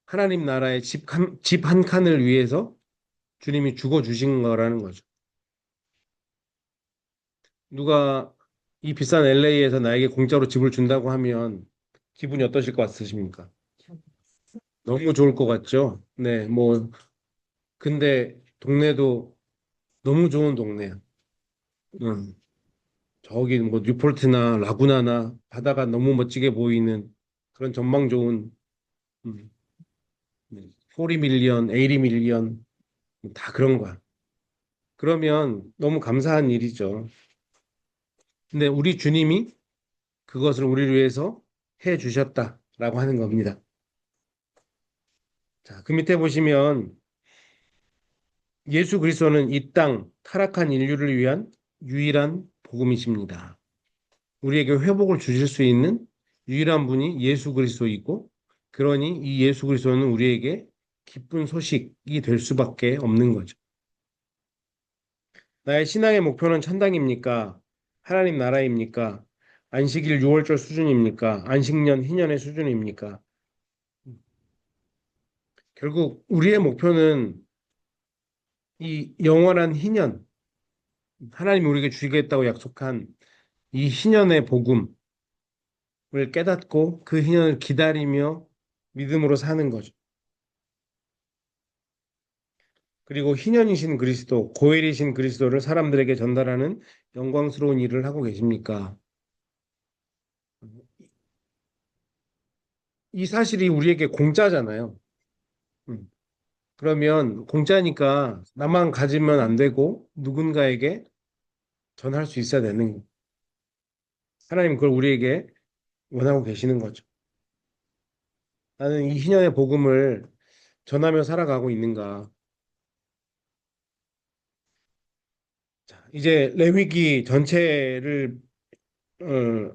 하나님 나라의 집 한 칸을 위해서 주님이 죽어 주신 거라는 거죠. 누가 이 비싼 LA에서 나에게 공짜로 집을 준다고 하면 기분이 어떠실 것 같으십니까? 너무 좋을 것 같죠? 네, 뭐, 근데 동네도 너무 좋은 동네야. 응. 저기 뭐 뉴폴트나 라구나나 바다가 너무 멋지게 보이는 그런 전망 좋은 음, 40밀리언, 80밀리언 다 그런 거야. 그러면 너무 감사한 일이죠. 근데 우리 주님이 그것을 우리를 위해서 해 주셨다라고 하는 겁니다. 자, 그 밑에 보시면 예수 그리스도는 이 땅 타락한 인류를 위한 유일한 복음이십니다. 우리에게 회복을 주실 수 있는 유일한 분이 예수 그리스도이고, 그러니 이 예수 그리스도는 우리에게 기쁜 소식이 될 수밖에 없는 거죠. 나의 신앙의 목표는 천당입니까? 하나님 나라입니까? 안식일 6월절 수준입니까? 안식년 희년의 수준입니까? 결국 우리의 목표는 이 영원한 희년, 하나님이 우리에게 주시겠다고 약속한 이 희년의 복음을 깨닫고 그 희년을 기다리며 믿음으로 사는 거죠. 그리고 희년이신 그리스도, 고엘이신 그리스도를 사람들에게 전달하는 영광스러운 일을 하고 계십니까? 이 사실이 우리에게 공짜잖아요. 음. 그러면 공짜니까 나만 가지면 안 되고 누군가에게 전할 수 있어야 되는 거예요. 하나님 그걸 우리에게 원하고 계시는 거죠. 나는 이 희년의 복음을 전하며 살아가고 있는가? 자, 이제 레위기 전체를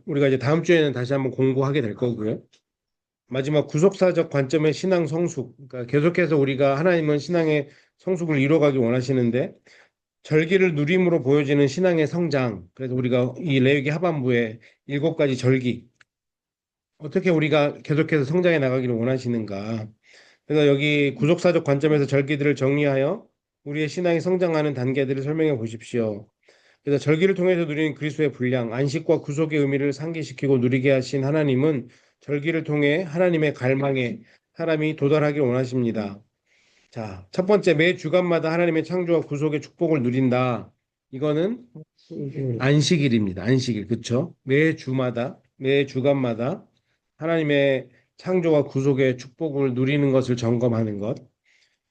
우리가 이제 다음 주에는 다시 한번 공부하게 될 거고요. 마지막 구속사적 관점의 신앙 성숙. 그러니까 계속해서 우리가 하나님은 신앙의 성숙을 이루어가길 원하시는데 절기를 누림으로 보여지는 신앙의 성장. 그래서 우리가 이 레위기 하반부에 7가지 절기. 어떻게 우리가 계속해서 성장해 나가기를 원하시는가. 그래서 여기 구속사적 관점에서 절기들을 정리하여 우리의 신앙이 성장하는 단계들을 설명해 보십시오. 그래서 절기를 통해서 누리는 그리스도의 분량, 안식과 구속의 의미를 상기시키고 누리게 하신 하나님은 절기를 통해 하나님의 갈망에 사람이 도달하길 원하십니다. 자, 첫 번째, 매 주간마다 하나님의 창조와 구속의 축복을 누린다. 이거는 안식일입니다. 안식일, 그쵸? 매 주간마다 하나님의 창조와 구속의 축복을 누리는 것을 점검하는 것.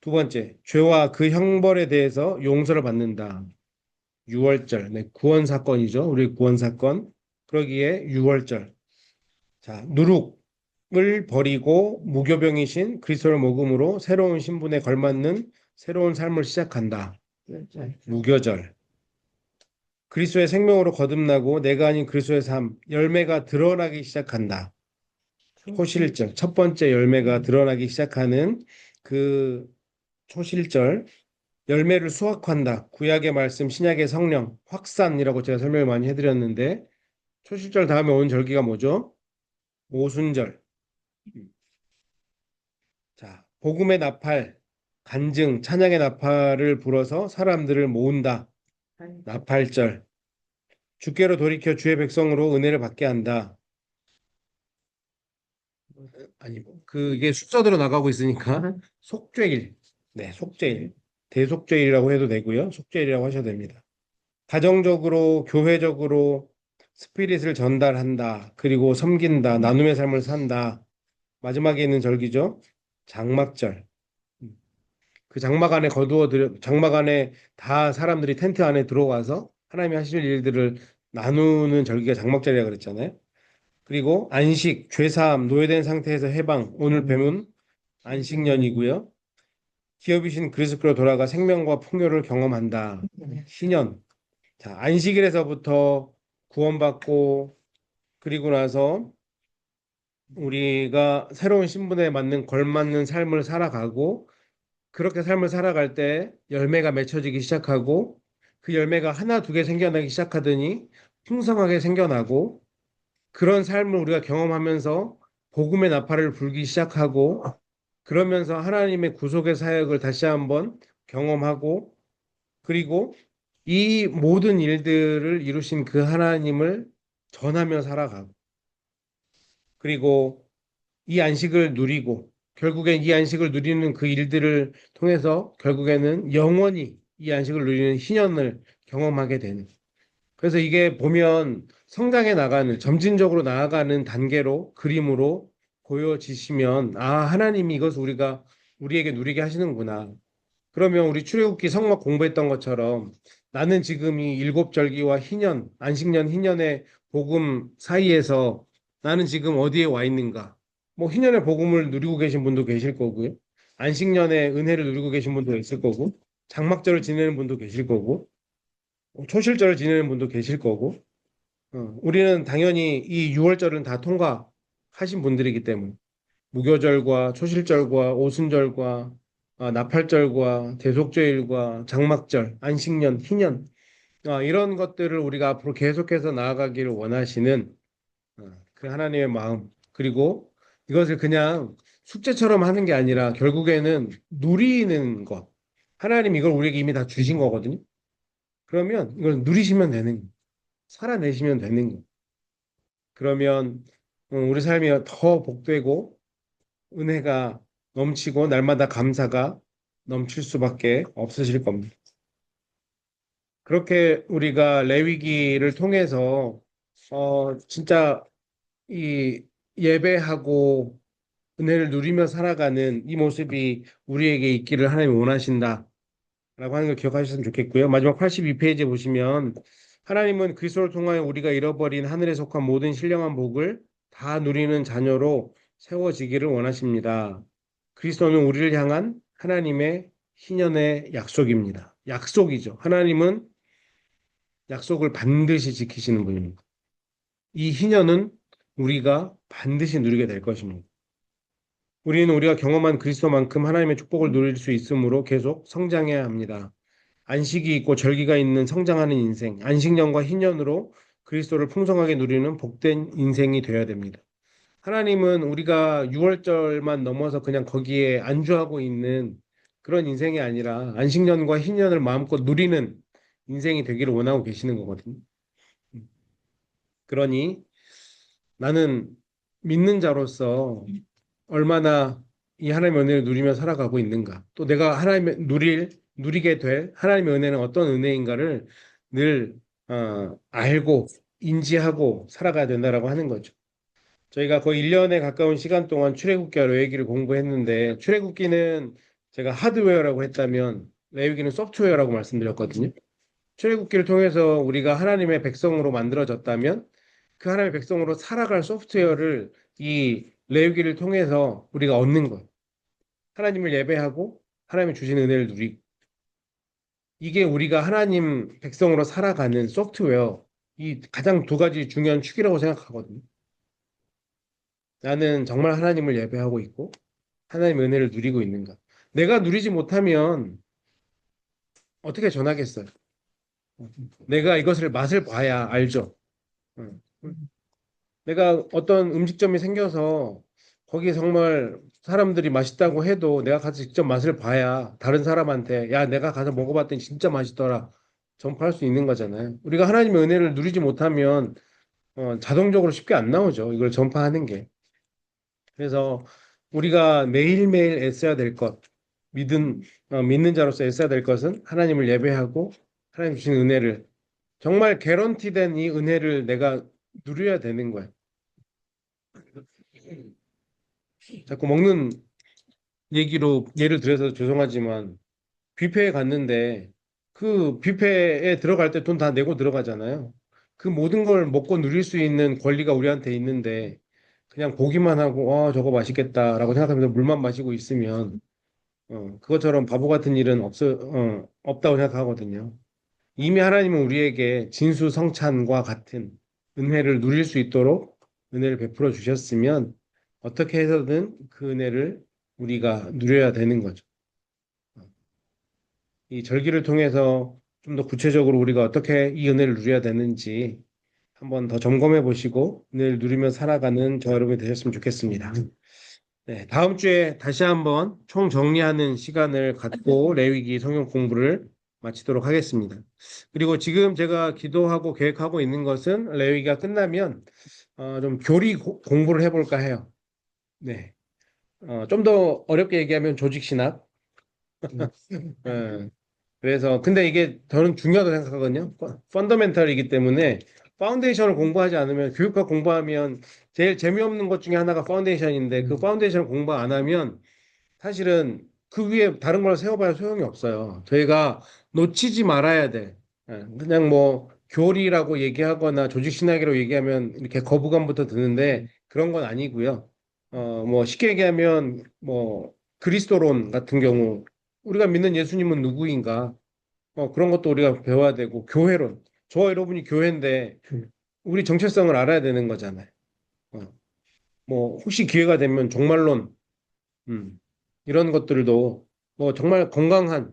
두 번째, 죄와 그 형벌에 대해서 용서를 받는다. 유월절, 네, 구원 사건이죠. 우리 구원 사건. 그러기에 유월절. 자, 누룩을 버리고 무교병이신 그리스도를 먹음으로 새로운 신분에 걸맞는 새로운 삶을 시작한다. 무교절. 그리스도의 생명으로 거듭나고 내가 아닌 그리스도의 삶, 열매가 드러나기 시작한다. 초실절. 첫 번째 열매가 드러나기 시작하는 그 초실절. 열매를 수확한다. 구약의 말씀, 신약의 성령, 확산이라고 제가 설명을 많이 해드렸는데 초실절 다음에 온 절기가 뭐죠? 오순절. 자, 복음의 나팔, 간증, 찬양의 나팔을 불어서 사람들을 모은다. 나팔절. 주께로 돌이켜 주의 백성으로 은혜를 받게 한다. 아니, 그게 순서대로 나가고 있으니까 속죄일. 네, 속죄일. 대속죄일이라고 해도 되고요. 속죄일이라고 하셔도 됩니다. 가정적으로, 교회적으로 스피릿을 전달한다. 그리고 섬긴다. 나눔의 삶을 산다. 마지막에 있는 절기죠. 장막절. 그 장막 안에 장막 안에 다 사람들이 텐트 안에 들어와서 하나님이 하실 일들을 나누는 절기가 장막절이라 그랬잖아요. 그리고 안식, 죄사함, 노예된 상태에서 해방, 오늘 뱀은 안식년이고요. 기업이신 그리스도로 돌아가 생명과 풍요를 경험한다. 신년. 자, 안식일에서부터 구원받고 그리고 나서 우리가 새로운 신분에 맞는 걸맞는 삶을 살아가고 그렇게 삶을 살아갈 때 열매가 맺혀지기 시작하고 그 열매가 하나 두 개 생겨나기 시작하더니 풍성하게 생겨나고 그런 삶을 우리가 경험하면서 복음의 나팔을 불기 시작하고 그러면서 하나님의 구속의 사역을 다시 한번 경험하고 그리고 이 모든 일들을 이루신 그 하나님을 전하며 살아가고 그리고 이 안식을 누리고 결국엔 이 안식을 누리는 그 일들을 통해서 결국에는 영원히 이 안식을 누리는 희년을 경험하게 되는. 그래서 이게 보면 성장해 나가는 점진적으로 나아가는 단계로 그림으로 보여지시면 아 하나님이 이것을 우리에게 누리게 하시는구나. 그러면 우리 출애굽기 성막 공부했던 것처럼 나는 지금 이 일곱 절기와 희년, 안식년, 희년의 복음 사이에서 나는 지금 어디에 와 있는가? 뭐 희년의 복음을 누리고 계신 분도 계실 거고요. 안식년의 은혜를 누리고 계신 분도 있을 거고, 장막절을 지내는 분도 계실 거고, 초실절을 지내는 분도 계실 거고, 우리는 당연히 이 6월절은 다 통과하신 분들이기 때문에 무교절과 초실절과 오순절과 나팔절과 대속죄일과 장막절, 안식년, 희년 이런 것들을 우리가 앞으로 계속해서 나아가기를 원하시는 그 하나님의 마음 그리고 이것을 그냥 숙제처럼 하는 게 아니라 결국에는 누리는 것 하나님 이걸 우리에게 이미 다 주신 거거든요. 그러면 이걸 누리시면 되는 거, 살아내시면 되는 거. 그러면 우리 삶이 더 복되고 은혜가 넘치고 날마다 감사가 넘칠 수밖에 없으실 겁니다. 그렇게 우리가 레위기를 통해서 진짜 이 예배하고 은혜를 누리며 살아가는 이 모습이 우리에게 있기를 하나님이 원하신다라고 하는 걸 기억하셨으면 좋겠고요. 마지막 82페이지에 보시면 하나님은 그리스도를 통하여 우리가 잃어버린 하늘에 속한 모든 신령한 복을 다 누리는 자녀로 세워지기를 원하십니다. 그리스도는 우리를 향한 하나님의 희년의 약속입니다. 약속이죠. 하나님은 약속을 반드시 지키시는 분입니다. 이 희년은 우리가 반드시 누리게 될 것입니다. 우리는 우리가 경험한 그리스도만큼 하나님의 축복을 누릴 수 있으므로 계속 성장해야 합니다. 안식이 있고 절기가 있는 성장하는 인생, 안식년과 희년으로 그리스도를 풍성하게 누리는 복된 인생이 되어야 됩니다. 하나님은 우리가 6월절만 넘어서 그냥 거기에 안주하고 있는 그런 인생이 아니라 안식년과 희년을 마음껏 누리는 인생이 되기를 원하고 계시는 거거든요. 그러니 나는 믿는 자로서 얼마나 이 하나님의 은혜를 누리며 살아가고 있는가. 또 내가 누리게 될 하나님의 은혜는 어떤 은혜인가를 늘 알고 인지하고 살아가야 된다라고 하는 거죠. 저희가 거의 1년에 가까운 시간 동안 출애굽기와 레위기를 공부했는데 출애굽기는 제가 하드웨어라고 했다면 레위기는 소프트웨어라고 말씀드렸거든요. 출애굽기를 통해서 우리가 하나님의 백성으로 만들어졌다면 그 하나님의 백성으로 살아갈 소프트웨어를 이 레위기를 통해서 우리가 얻는 것. 하나님을 예배하고 하나님이 주신 은혜를 누리고 이게 우리가 하나님 백성으로 살아가는 소프트웨어 이 가장 두 가지 중요한 축이라고 생각하거든요. 나는 정말 하나님을 예배하고 있고 하나님의 은혜를 누리고 있는가? 내가 누리지 못하면 어떻게 전하겠어요? 내가 이것을 맛을 봐야 알죠. 응. 내가 어떤 음식점이 생겨서 거기 정말 사람들이 맛있다고 해도 내가 가서 직접 맛을 봐야 다른 사람한테 야, 내가 가서 먹어봤더니 진짜 맛있더라. 전파할 수 있는 거잖아요. 우리가 하나님의 은혜를 누리지 못하면 자동적으로 쉽게 안 나오죠. 이걸 전파하는 게. 그래서 우리가 매일매일 애써야 될 것, 믿는 자로서 애써야 될 것은 하나님을 예배하고 하나님 주신 은혜를 정말 개런티된 이 은혜를 내가 누려야 되는 거예요. 자꾸 먹는 얘기로 예를 들어서 죄송하지만 뷔페에 갔는데 그 뷔페에 들어갈 때 돈 다 내고 들어가잖아요. 그 모든 걸 먹고 누릴 수 있는 권리가 우리한테 있는데 그냥 보기만 하고 저거 맛있겠다라고 생각하면서 물만 마시고 있으면 그것처럼 바보 같은 일은 없다고 생각하거든요. 이미 하나님은 우리에게 진수성찬과 같은 은혜를 누릴 수 있도록 은혜를 베풀어 주셨으면 어떻게 해서든 그 은혜를 우리가 누려야 되는 거죠. 이 절기를 통해서 좀 더 구체적으로 우리가 어떻게 이 은혜를 누려야 되는지 한번 더 점검해 보시고 은혜를 누리며 살아가는 저 여러분이 되셨으면 좋겠습니다. 네, 다음 주에 다시 한번 총 정리하는 시간을 갖고 레위기 성경 공부를 마치도록 하겠습니다. 그리고 지금 제가 기도하고 계획하고 있는 것은 레위기가 끝나면 좀 교리 공부를 해볼까 해요. 네, 좀 더 어렵게 얘기하면 조직신학. 어, 그래서 근데 이게 저는 중요하다고 생각하거든요. 펀더멘탈이기 때문에 파운데이션을 공부하지 않으면 교육학 공부하면 제일 재미없는 것 중에 하나가 파운데이션인데 그 파운데이션을 공부 안 하면 사실은 그 위에 다른 걸 세워봐야 소용이 없어요. 저희가 놓치지 말아야 돼. 그냥 뭐 교리라고 얘기하거나 조직신학이라고 얘기하면 이렇게 거부감부터 드는데 그런 건 아니고요. 뭐 쉽게 얘기하면 뭐 그리스도론 같은 경우 우리가 믿는 예수님은 누구인가? 그런 것도 우리가 배워야 되고 교회론. 저와 여러분이 교회인데 우리 정체성을 알아야 되는 거잖아요. 어, 뭐 혹시 기회가 되면 종말론 음, 이런 것들도 뭐 정말 건강한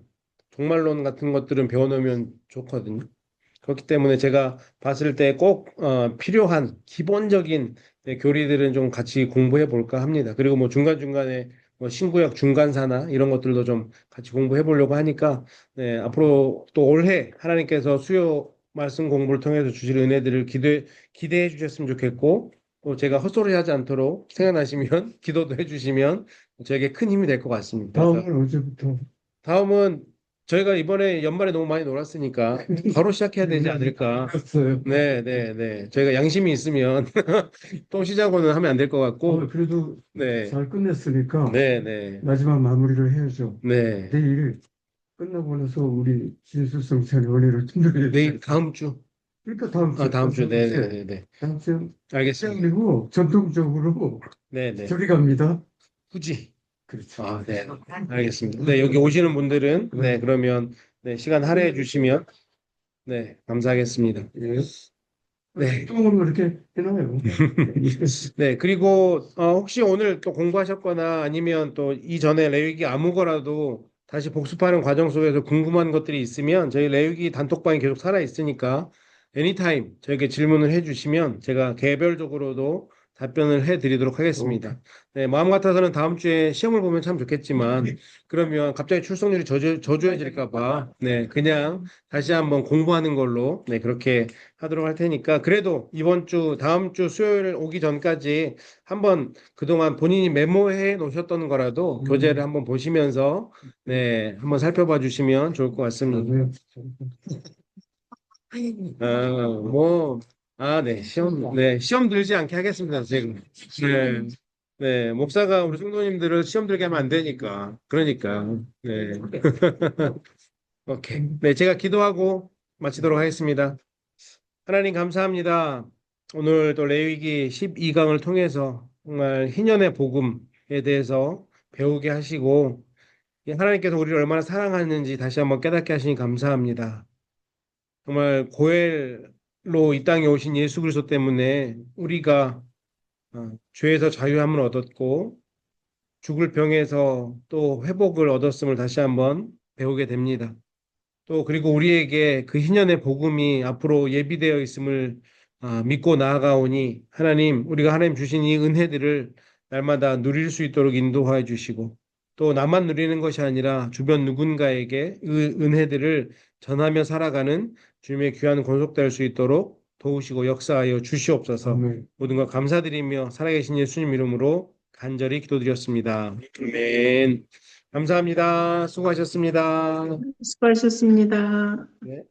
종말론 같은 것들은 배워놓으면 좋거든요. 그렇기 때문에 제가 봤을 때 꼭 필요한 기본적인 교리들은 좀 같이 공부해 볼까 합니다. 그리고 뭐 중간중간에 뭐 신구약 중간사나 이런 것들도 좀 같이 공부해 보려고 하니까 네, 앞으로 또 올해 하나님께서 수요 말씀 공부를 통해서 주실 은혜들을 기대해 주셨으면 좋겠고 또 제가 헛소리 하지 않도록 생각나시면 기도도 해 주시면 저에게 큰 힘이 될 것 같습니다. 그래서 다음은 언제부터? 다음은 저희가 이번에 연말에 너무 많이 놀았으니까 바로 시작해야 되지 않을까. 알았어요. 네, 네, 네. 저희가 양심이 있으면 또 시작은 하면 안 될 것 같고, 그래도 네, 잘 끝냈으니까 네, 네, 마지막 마무리를 해야죠. 네. 내일 끝나고 나서 우리 진수성찬 원회를 준비해야 내일 돼. 다음 주, 그러니까 다음 주, 다음 주, 네, 네, 네, 네. 다음 주 알겠습니다. 그리고 전통적으로 네, 네. 저리 갑니다. 굳이. 그렇죠. 네, 알겠습니다. 네, 여기 오시는 분들은 네, 그러면 네, 시간 할애해 주시면 네, 감사하겠습니다. 예. 네. 통으로 이렇게 해놔요. 네, 그리고 혹시 오늘 또 공부하셨거나 아니면 또 이전에 레위기 아무거라도 다시 복습하는 과정 속에서 궁금한 것들이 있으면 저희 레위기 단톡방이 계속 살아 있으니까 애니타임 저에게 질문을 해주시면 제가 개별적으로도 답변을 해드리도록 하겠습니다. 네, 마음 같아서는 다음 주에 시험을 보면 참 좋겠지만 그러면 갑자기 출석률이 저조해질까 봐 네, 그냥 다시 한번 공부하는 걸로 네, 그렇게 하도록 할 테니까 그래도 이번 주 다음 주 수요일 오기 전까지 한번 그동안 본인이 메모해 놓으셨던 거라도 교재를 한번 보시면서 네 한번 살펴봐 주시면 좋을 것 같습니다. 시험 들지 않게 하겠습니다. 지금 네, 네 목사가 우리 성도님들을 시험 들게 하면 안 되니까 그러니까 네 오케이 네 제가 기도하고 마치도록 하겠습니다. 하나님 감사합니다. 오늘 또 레위기 12강을 통해서 정말 희년의 복음에 대해서 배우게 하시고 하나님께서 우리를 얼마나 사랑하는지 다시 한번 깨닫게 하시니 감사합니다. 정말 고엘로 이 땅에 오신 예수 그리스도 때문에 우리가 죄에서 자유함을 얻었고 죽을 병에서 또 회복을 얻었음을 다시 한번 배우게 됩니다. 또 그리고 우리에게 그 희년의 복음이 앞으로 예비되어 있음을 믿고 나아가오니 하나님 우리가 하나님 주신 이 은혜들을 날마다 누릴 수 있도록 인도하여 주시고 또 나만 누리는 것이 아니라 주변 누군가에게 그 은혜들을 전하며 살아가는 주님의 귀한 권속될 수 있도록 도우시고 역사하여 주시옵소서. 아멘. 모든 것 감사드리며 살아계신 예수님 이름으로 간절히 기도드렸습니다. 아멘. 감사합니다. 수고하셨습니다. 수고하셨습니다. 네.